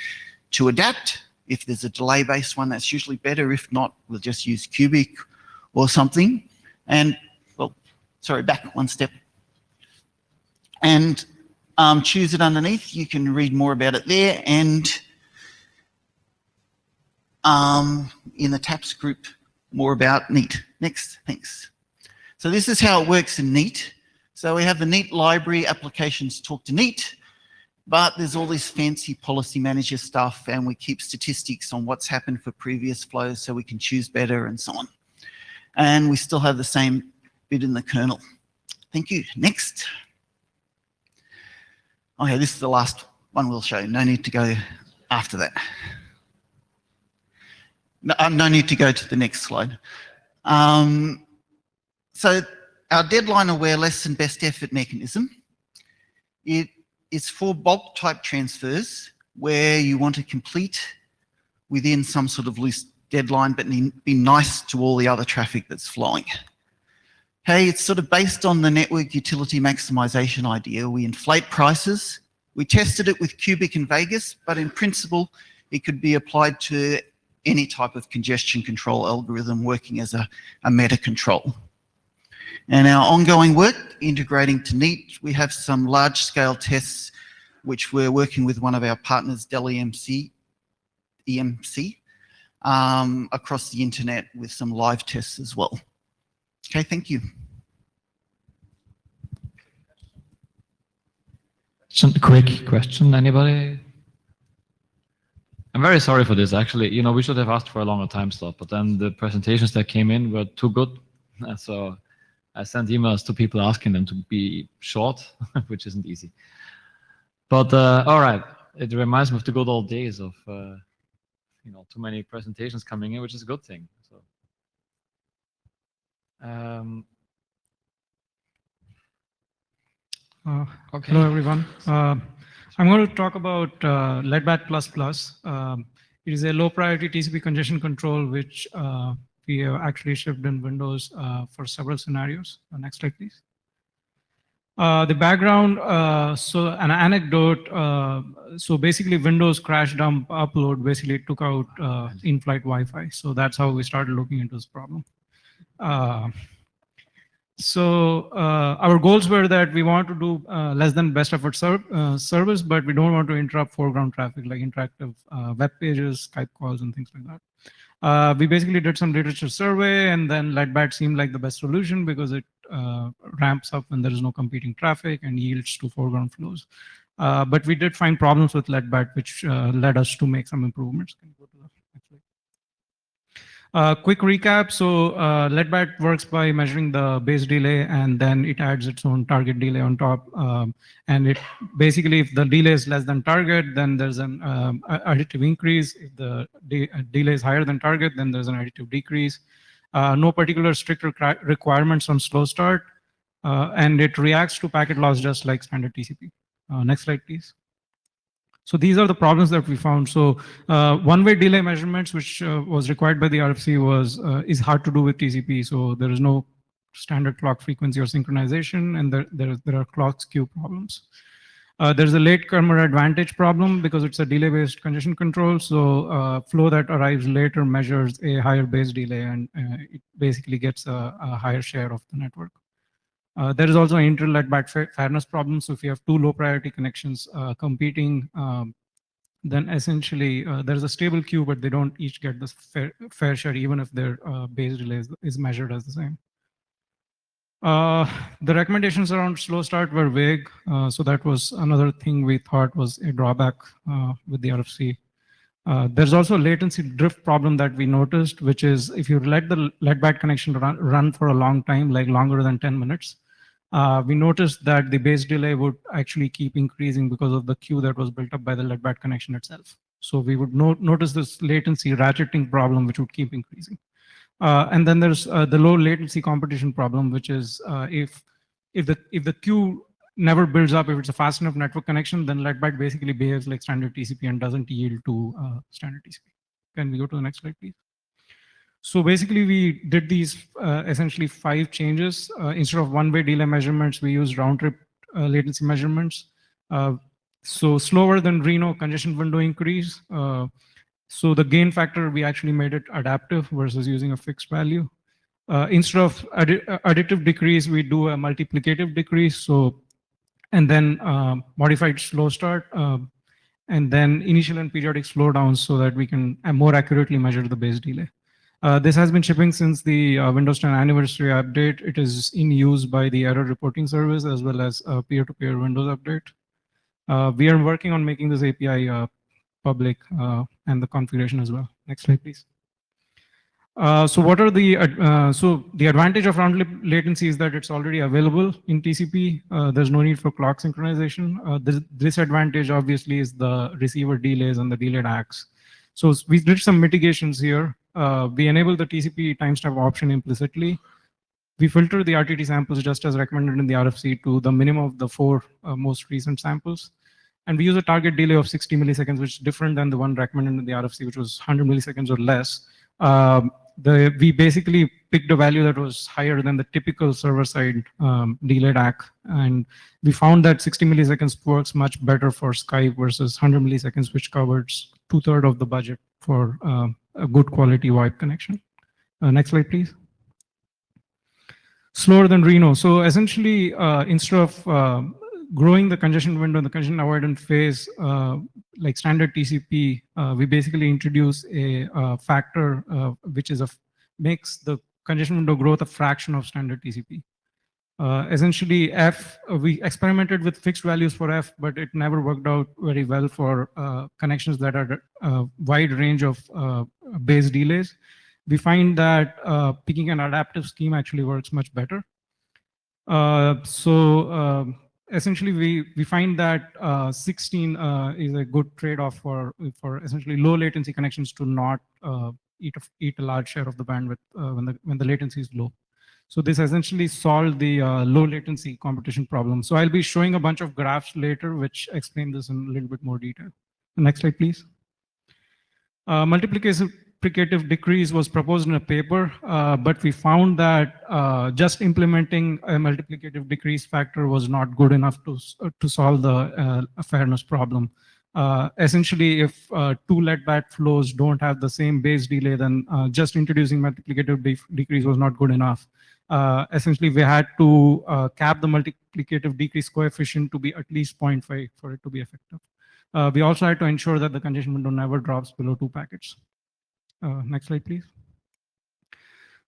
to adapt. If there's a delay-based one, that's usually better. If not, we'll just use Cubic or something. And, well, sorry, back one step. And choose it underneath. You can read more about it there. And in the TAPS group, more about NEAT. Next, thanks. So this is how it works in NEAT. So we have the NEAT library, applications talk to NEAT, but there's all this fancy policy manager stuff, and we keep statistics on what's happened for previous flows so we can choose better and so on. And we still have the same bit in the kernel. Thank you. Next. Okay, this is the last one we'll show. No need to go after that. No need to go to the next slide. So our deadline aware less than best effort mechanism, it is for bulk type transfers where you want to complete within some sort of loose deadline but be nice to all the other traffic that's flowing. Okay, it's sort of based on the network utility maximization idea. We inflate prices. We tested it with Cubic and Vegas, but in principle, it could be applied to any type of congestion control algorithm working as a meta control. And our ongoing work integrating to NEAT, we have some large scale tests which we're working with one of our partners, Dell EMC, across the internet with some live tests as well. Okay, thank you. Just a quick question, anybody? I'm very sorry for this, actually. You know, we should have asked for a longer time slot, but then the presentations that came in were too good. So I sent emails to people asking them to be short, which isn't easy. But all right, it reminds me of the good old days of, you know, too many presentations coming in, which is a good thing. So. Okay. Hello, everyone. I'm going to talk about LEDBAT++. It is a low priority TCP congestion control, which we have actually shipped in Windows for several scenarios. Next slide, please. The background, so an anecdote, so basically Windows crash dump upload basically took out in-flight Wi-Fi. So that's how we started looking into this problem. So our goals were that we want to do less than best effort service, but we don't want to interrupt foreground traffic like interactive web pages, Skype calls, and things like that. We basically did some literature survey, and then LEDBAT seemed like the best solution because it ramps up when there is no competing traffic and yields to foreground flows. But we did find problems with LEDBAT, which led us to make some improvements. Can you go to the next slide? Quick recap. So LEDBAT works by measuring the base delay, and then it adds its own target delay on top. And it basically, if the delay is less than target, then there's an additive increase. If the delay is higher than target, then there's an additive decrease. No particular strict requirements on slow start. And it reacts to packet loss just like standard TCP. Next slide, please. So these are the problems that we found. So one-way delay measurements, which was required by the RFC, is hard to do with TCP. So there is no standard clock frequency or synchronization, and there are clock skew problems. There's a latecomer advantage problem because it's a delay-based congestion control. So flow that arrives later measures a higher base delay, and it basically gets a higher share of the network. There is also an inter-LEDBAT fairness problem. So if you have two low priority connections competing, then essentially there's a stable queue, but they don't each get the fair share, even if their base delay is measured as the same. The recommendations around slow start were vague. So that was another thing we thought was a drawback with the RFC. There's also a latency drift problem that we noticed, which is if you let the LEDBAT connection run for a long time, like longer than 10 minutes, we noticed that the base delay would actually keep increasing because of the queue that was built up by the LEDBAT connection itself. So we would notice this latency ratcheting problem, which would keep increasing. And then there's the low latency competition problem, which is if the queue never builds up, if it's a fast enough network connection, then LEDBAT basically behaves like standard TCP and doesn't yield to standard TCP. Can we go to the next slide, please? So basically, we did these essentially 5 changes. Instead of one-way delay measurements, we used round-trip latency measurements. So slower than Reno congestion window increase. So the gain factor, we actually made it adaptive versus using a fixed value. Instead of additive decrease, we do a multiplicative decrease. So and then modified slow start, and then initial and periodic slowdowns so that we can more accurately measure the base delay. This has been shipping since the Windows 10 anniversary update. It is in use by the error reporting service as well as peer-to-peer Windows update. We are working on making this API public and the configuration as well. Next slide, please. So what are the advantage of round-trip latency is that it's already available in TCP. There's no need for clock synchronization. The disadvantage obviously is the receiver delays and the delayed acts. So we did some mitigations here. We enabled the TCP timestamp option implicitly. We filter the RTT samples just as recommended in the RFC to the minimum of the 4 most recent samples. And we use a target delay of 60 milliseconds, which is different than the one recommended in the RFC, which was 100 milliseconds or less. We basically picked a value that was higher than the typical server-side delayed ACK, and we found that 60 milliseconds works much better for Skype versus 100 milliseconds, which covers 2/3 of the budget for a good quality VoIP connection. Next slide, please. Slower than Reno. So essentially, instead of growing the congestion window in the congestion avoidance phase, like standard TCP, we basically introduce a factor which is makes the congestion window growth a fraction of standard TCP. Essentially, F, we experimented with fixed values for F, but it never worked out very well for connections that are a wide range of base delays. We find that picking an adaptive scheme actually works much better. Essentially, we find that 16 is a good trade-off for essentially low latency connections to not eat a large share of the bandwidth when the latency is low. So this essentially solved the low latency competition problem. So I'll be showing a bunch of graphs later which explain this in a little bit more detail. Next slide, please. Multiplicative decrease was proposed in a paper, but we found that just implementing a multiplicative decrease factor was not good enough to solve the fairness problem. Essentially, if 2 LEDBAT flows don't have the same base delay, then just introducing multiplicative decrease was not good enough. Essentially, we had to cap the multiplicative decrease coefficient to be at least 0.5 for it to be effective. We also had to ensure that the congestion window never drops below 2 packets. Next slide, please.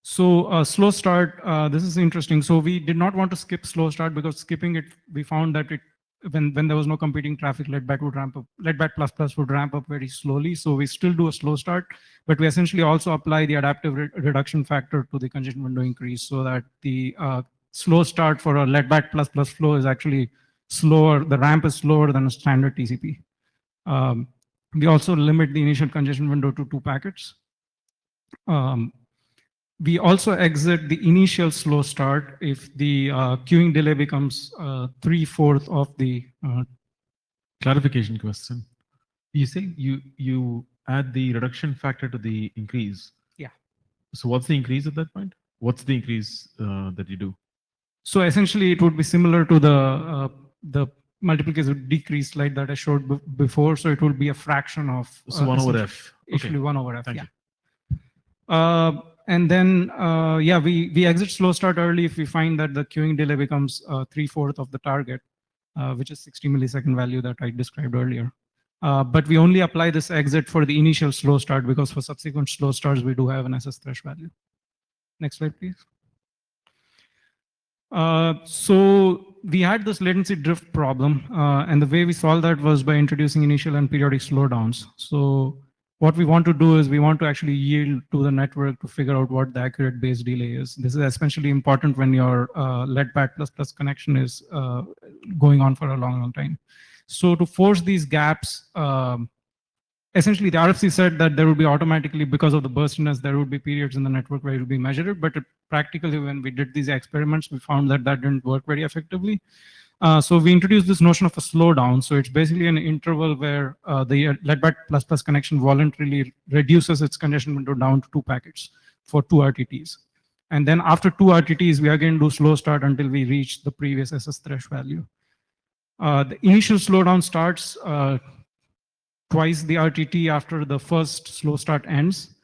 So slow start, this is interesting. So we did not want to skip slow start because skipping it, we found that it when there was no competing traffic, leadback would ramp up, leadback plus plus would ramp up very slowly. So we still do a slow start, but we essentially also apply the adaptive reduction factor to the congestion window increase, so that the slow start for a leadback plus plus flow is actually slower. The ramp is slower than a standard TCP. We also limit the initial congestion window to 2 packets. We also exit the initial slow start if the queuing delay becomes 3/4 of the. Clarification question. You say you add the reduction factor to the increase. Yeah. So what's the increase at that point? What's the increase that you do? So essentially, it would be similar to the multiplicative decrease slide that I showed before. So it will be a fraction of. So 1 over F. Actually, 1 over F. Thank you. And then, yeah, we exit slow start early if we find that the queuing delay becomes 3/4 of the target, which is 60 millisecond value that I described earlier. But we only apply this exit for the initial slow start, because for subsequent slow starts, we do have an SS thresh value. Next slide, please. So we had this latency drift problem, and the way we solved that was by introducing initial and periodic slowdowns. So what we want to do is we want to actually yield to the network to figure out what the accurate base delay is. This is especially important when your leadback plus plus connection is going on for a long time. So to force these gaps, essentially the RFC said that there would be automatically, because of the burstiness, there would be periods in the network where it would be measured, but practically when we did these experiments, we found that that didn't work very effectively. So we introduced this notion of a slowdown. So it's basically an interval where the leadback plus plus connection voluntarily reduces its congestion window down to 2 packets for 2 RTTs. And then after 2 RTTs, we again do slow start until we reach the previous SS thresh value. The initial slowdown starts twice the RTT after the first slow start ends.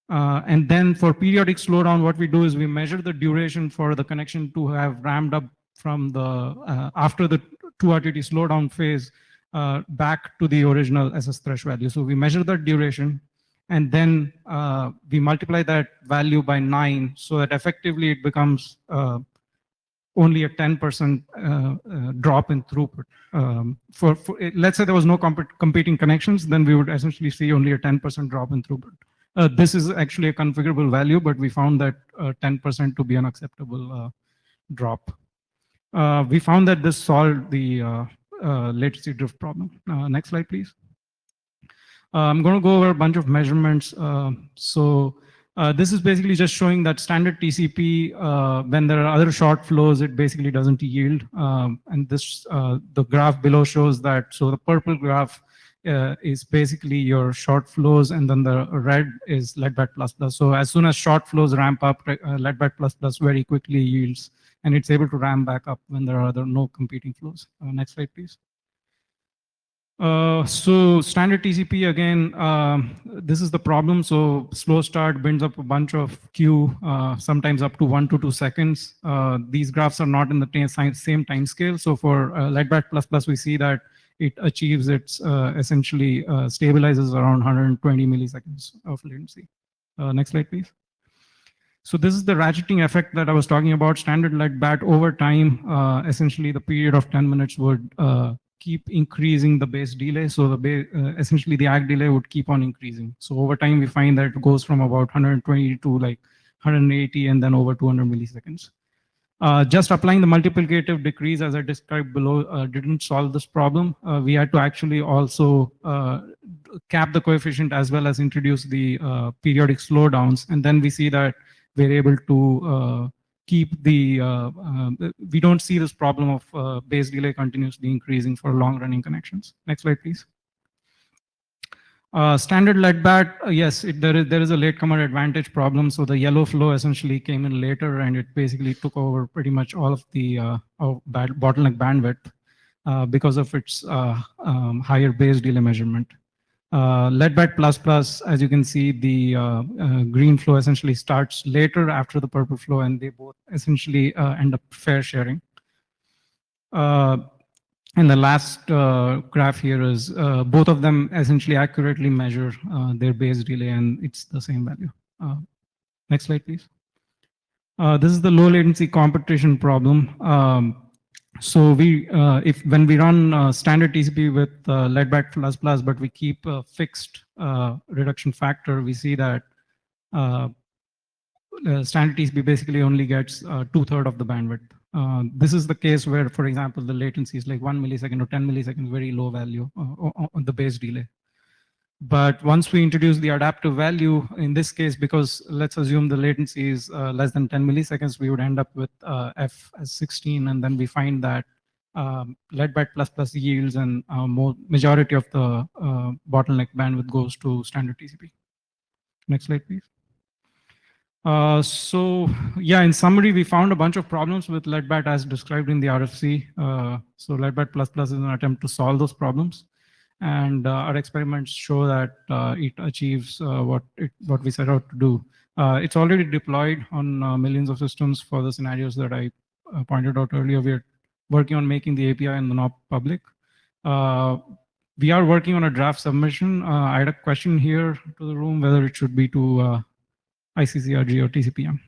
And then for periodic slowdown, what we do is we measure the duration for the connection to have ramped up from the after the 2 RTT slowdown phase back to the original SS thresh value. So we measure that duration, and then we multiply that value by 9, so that effectively it becomes only a 10% drop in throughput. For let's say there was no competing connections, then we would essentially see only a 10% drop in throughput. This is actually a configurable value, but we found that 10% to be an acceptable drop. We found that this solved the latency drift problem. Next slide, please. I'm going to go over a bunch of measurements. This is basically just showing that standard TCP, when there are other short flows, it basically doesn't yield. And this, the graph below shows that. So the purple graph is basically your short flows, and then the red is leadback plus plus. So as soon as short flows ramp up, leadback plus plus very quickly yields, and it's able to ramp back up when there are no competing flows. Next slide, please. So standard TCP, again, this is the problem. So slow start binds up a bunch of queue, sometimes up to 1 to 2 seconds. These graphs are not in the same time scale. So for leadback plus plus, we see that it achieves its essentially stabilizes around 120 milliseconds of latency. Next slide, please. So this is the ratcheting effect that I was talking about. Standard leadback over time, essentially the period of 10 minutes would keep increasing the base delay. So essentially the ACK delay would keep on increasing. So over time, we find that it goes from about 120 to like 180 and then over 200 milliseconds. Just applying the multiplicative decrease as I described below didn't solve this problem. We had to actually also cap the coefficient as well as introduce the periodic slowdowns. And then we see that we're able to keep the, we don't see this problem of base delay continuously increasing for long running connections. Next slide, please. Standard leadback, yes, there is a latecomer advantage problem. So the yellow flow essentially came in later, and it basically took over pretty much all of the bottleneck bandwidth because of its higher base delay measurement. Leadback plus plus, as you can see, the green flow essentially starts later after the purple flow, and they both essentially end up fair sharing. And the last graph here is both of them essentially accurately measure their base delay, and it's the same value. Next slide, please. This is the low latency competition problem. So when we run standard TCP with leadback++, but we keep a fixed reduction factor, we see that standard TCP basically only gets 2/3 of the bandwidth. This is the case where, for example, the latency is like 1 millisecond or 10 milliseconds, very low value on the base delay. But once we introduce the adaptive value, in this case, because let's assume the latency is less than 10 milliseconds, we would end up with F as 16, and then we find that leadback++ yields and majority of the bottleneck bandwidth goes to standard TCP. Next slide, please. So yeah, in summary, we found a bunch of problems with leadback as described in the RFC. So leadback++ is an attempt to solve those problems. And our experiments show that it achieves what we set out to do. It's already deployed on millions of systems for the scenarios that I pointed out earlier. We're working on making the API and the knob public. We are working on a draft submission. I had a question here to the room, whether it should be to ICCRG or TCPM.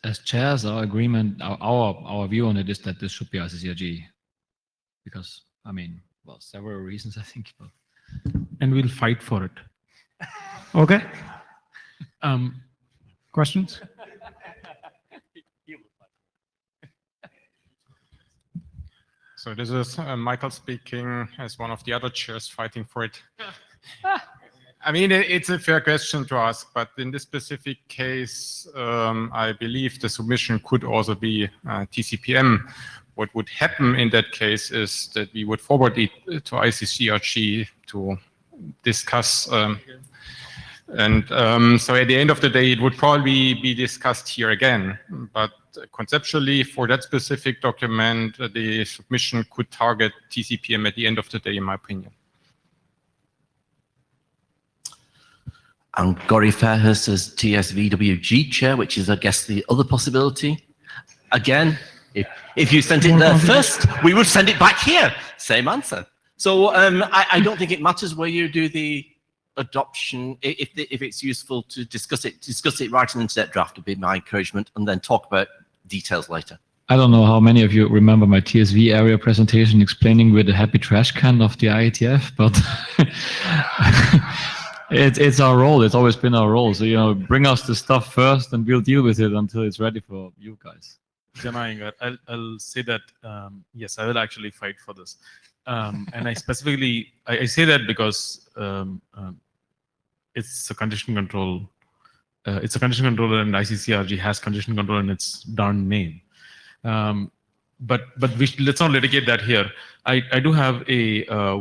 As chairs, our agreement, our view on it is that this should be ICCRG, because I mean, well, several reasons I think. But... And we'll fight for it. Okay. Questions? So this is Michael speaking as one of the other chairs fighting for it. I mean, it's a fair question to ask, but in this specific case, I believe the submission could also be TCPM. What would happen in that case is that we would forward it to ICCRG to discuss. So at the end of the day, it would probably be discussed here again. But conceptually, for that specific document, the submission could target TCPM at the end of the day, in my opinion. I'm Gori Fairhurst as TSVWG chair, which is, I guess, the other possibility. Again, if you sent it there first, we would send it back here. Same answer. So I don't think it matters where you do the adoption. If it's useful to discuss it right in the internet draft would be my encouragement, and then talk about details later. I don't know how many of you remember my TSV area presentation explaining with the happy trash can of the IETF, but it's our role. It's always been our role. So, bring us the stuff first and we'll deal with it until it's ready for you guys. Jana, I'll say that, yes, I will actually fight for this. And I specifically, I say that because it's a condition control. It's a condition controller, and ICCRG has condition control in its darn name. But let's not litigate that here. I do have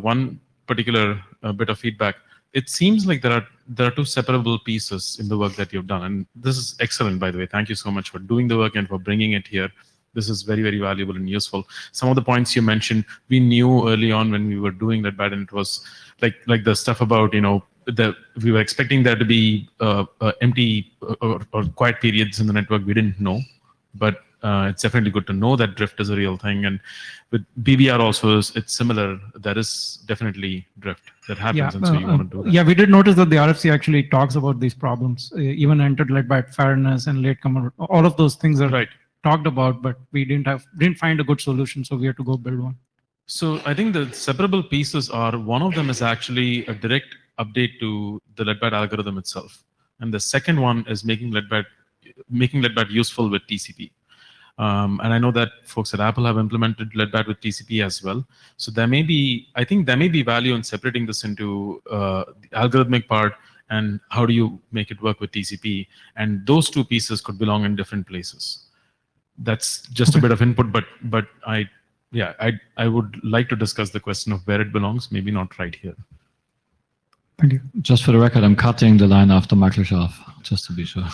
one particular bit of feedback. It seems like there are two separable pieces in the work that you've done, and this is excellent, by the way. Thank you so much for doing the work and for bringing it here. This is very, very valuable and useful. Some of the points you mentioned, we knew early on when we were doing that, and it was like the stuff about we were expecting there to be empty or quiet periods in the network. We didn't know, but it's definitely good to know that drift is a real thing. And with BBR also, it's similar. There is definitely drift that happens, and so you want to do that. Yeah, we did notice that the RFC actually talks about these problems, even entered leadback fairness and latecomer. All of those things are talked about, but we didn't find a good solution, so we had to go build one. So I think the separable pieces are, one of them is actually a direct update to the leadback algorithm itself, and the second one is making leadback useful with TCP. And I know that folks at Apple have implemented leadback with TCP as well. So I think there may be value in separating this into the algorithmic part and how do you make it work with TCP. And those two pieces could belong in different places. That's just a bit of input, but I would like to discuss the question of where it belongs, maybe not right here. Thank you. Just for the record, I'm cutting the line after Michael Scharf, just to be sure.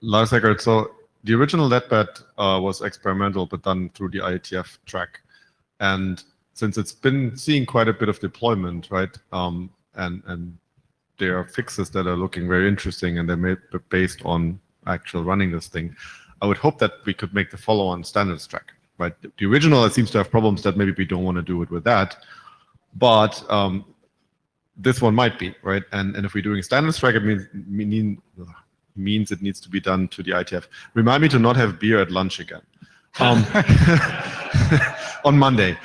Lars Iccrg, so the original leadback was experimental, but done through the IETF track. And since it's been seeing quite a bit of deployment, right, and there are fixes that are looking very interesting, and they're made based on actual running this thing, I would hope that we could make the follow-on standards track, right? The original, it seems to have problems that maybe we don't want to do it with that, but this one might be, right? And if we're doing a standards track, it means means it needs to be done to the IETF. Remind me to not have beer at lunch again on Monday.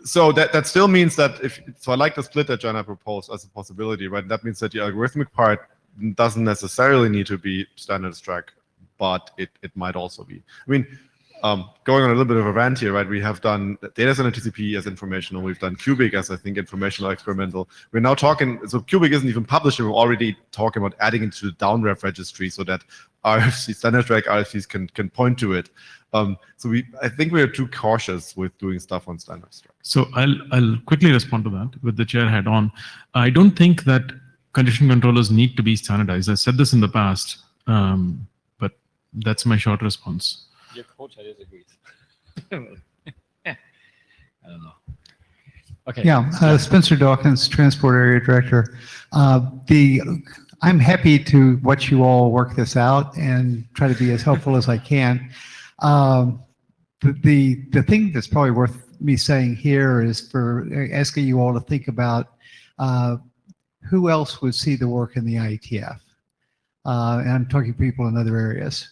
So that still means that so I like the split that Jana proposed as a possibility, right? That means that the algorithmic part doesn't necessarily need to be standards track, but it might also be. I mean, going on a little bit of a rant here, right? We have done data center TCP as informational. We've done Cubic as, I think, informational experimental. We're now talking, so Cubic isn't even published. We're already talking about adding it to the downref registry so that RFC, standard track RFCs can point to it. So I think we are too cautious with doing stuff on standards track. So I'll quickly respond to that with the chair head on. I don't think that condition controllers need to be standardized. I said this in the past, but that's my short response. Your coach disagrees. I don't know. Okay. Yeah, Spencer Dawkins, Transport Area Director. I'm happy to watch you all work this out and try to be as helpful as I can. The thing that's probably worth me saying here is for asking you all to think about who else would see the work in the IETF. And I'm talking people in other areas.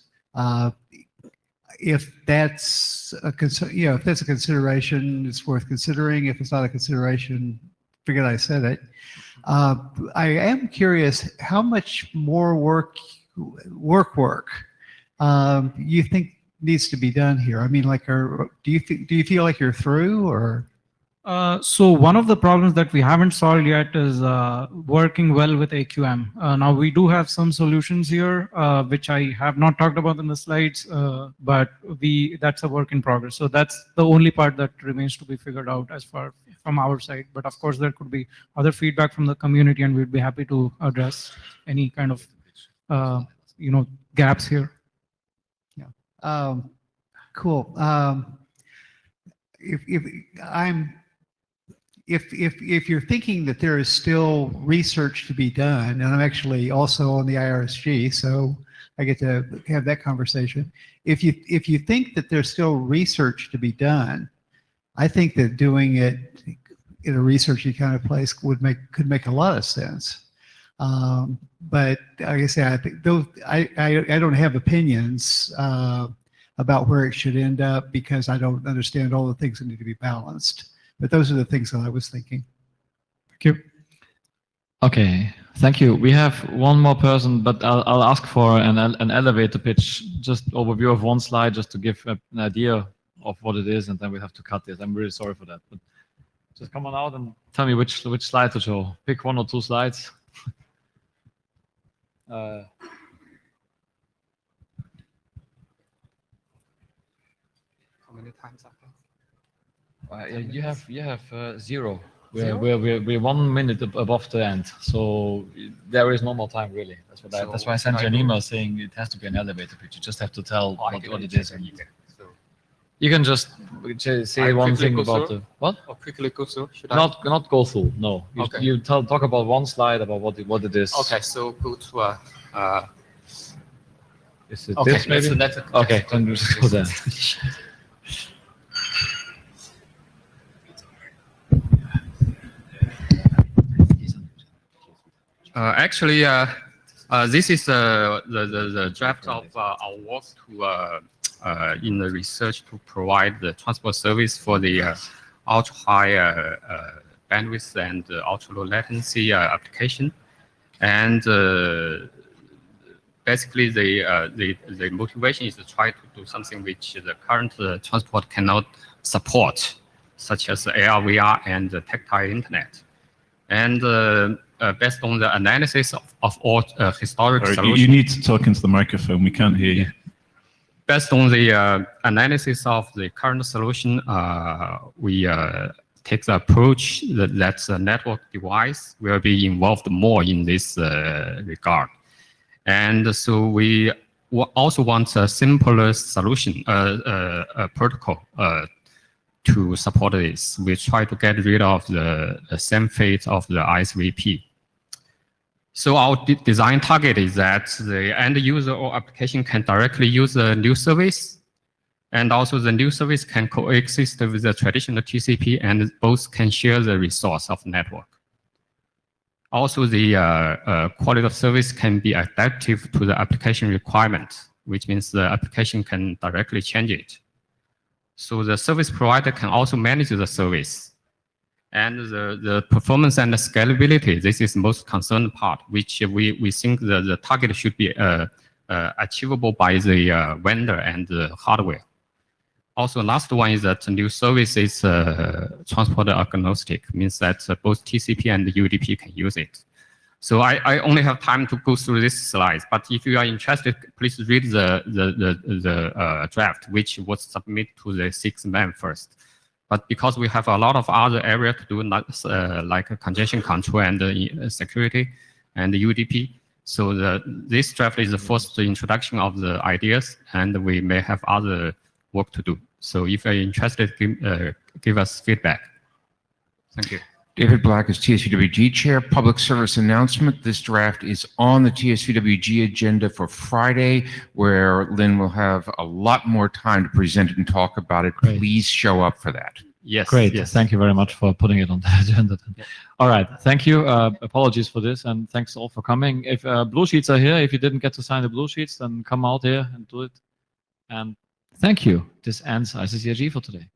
If that's a if that's a consideration, it's worth considering. If it's not a consideration, forget I said it. I am curious how much more work you think needs to be done here. I mean, like, do you feel like you're through, or? So one of the problems that we haven't solved yet is working well with AQM. Now we do have some solutions here, which I have not talked about in the slides, but that's a work in progress. So that's the only part that remains to be figured out as far from our side. But of course, there could be other feedback from the community, and we'd be happy to address any kind of gaps here. Yeah. Cool. If you're thinking that there is still research to be done, and I'm actually also on the IRSG, so I get to have that conversation. If you think that there's still research to be done, I think that doing it in a researchy kind of place could make a lot of sense. But like I say, I think I don't have opinions about where it should end up because I don't understand all the things that need to be balanced. But those are the things that I was thinking. Thank you. Okay, thank you. We have one more person, but I'll ask for an elevator pitch, just overview of one slide, just to give an idea of what it is, and then we have to cut this. I'm really sorry for that, but just come on out and tell me which slide to show. Pick one or two slides. How many times after? You have 0. We're 1 minute above the end, so there is no more time really. That's why I sent you an email saying it has to be an elevator pitch. You just have to tell what it is. You can just say one thing about the what? Or quickly go through. Not go through. No. You talk about one slide about what it is. Okay, so go to Is it this maybe? Okay, then we just go there. Actually, this is the draft of our work in the research to provide the transport service for the ultra high bandwidth and ultra low latency application. And basically, the motivation is to try to do something which the current transport cannot support, such as AR, VR, and the tactile internet. And based on the analysis of all historic solutions. You need to talk into the microphone. We can't hear you. Based on the analysis of the current solution, we take the approach that the network device will be involved more in this regard. And so we also want a simpler solution, protocol to support this. We try to get rid of the same fate of the ISVP. So our design target is that the end user or application can directly use the new service, and also the new service can coexist with the traditional TCP, and both can share the resource of the network. Also, the quality of service can be adaptive to the application requirement, which means the application can directly change it. So the service provider can also manage the service. And the performance and the scalability, this is the most concerned part, which we think the target should be achievable by the vendor and the hardware. Also, last one is that new service is transport agnostic, means that both TCP and UDP can use it. So I only have time to go through this slide, but if you are interested, please read the draft, which was submitted to the 6 man first. But because we have a lot of other areas to do, like congestion control and security and the UDP, so this draft is the first introduction of the ideas, and we may have other work to do. So if you're interested, give us feedback. Thank you. David Black is TSVWG Chair. Public service announcement. This draft is on the TSVWG agenda for Friday, where Lynn will have a lot more time to present it and talk about it. Great. Please show up for that. Yes. Great. Yes. Thank you very much for putting it on the agenda. Yeah. All right. Thank you. Apologies for this, and thanks all for coming. If blue sheets are here, if you didn't get to sign the blue sheets, then come out here and do it. And thank you. This ends ICCRG for today.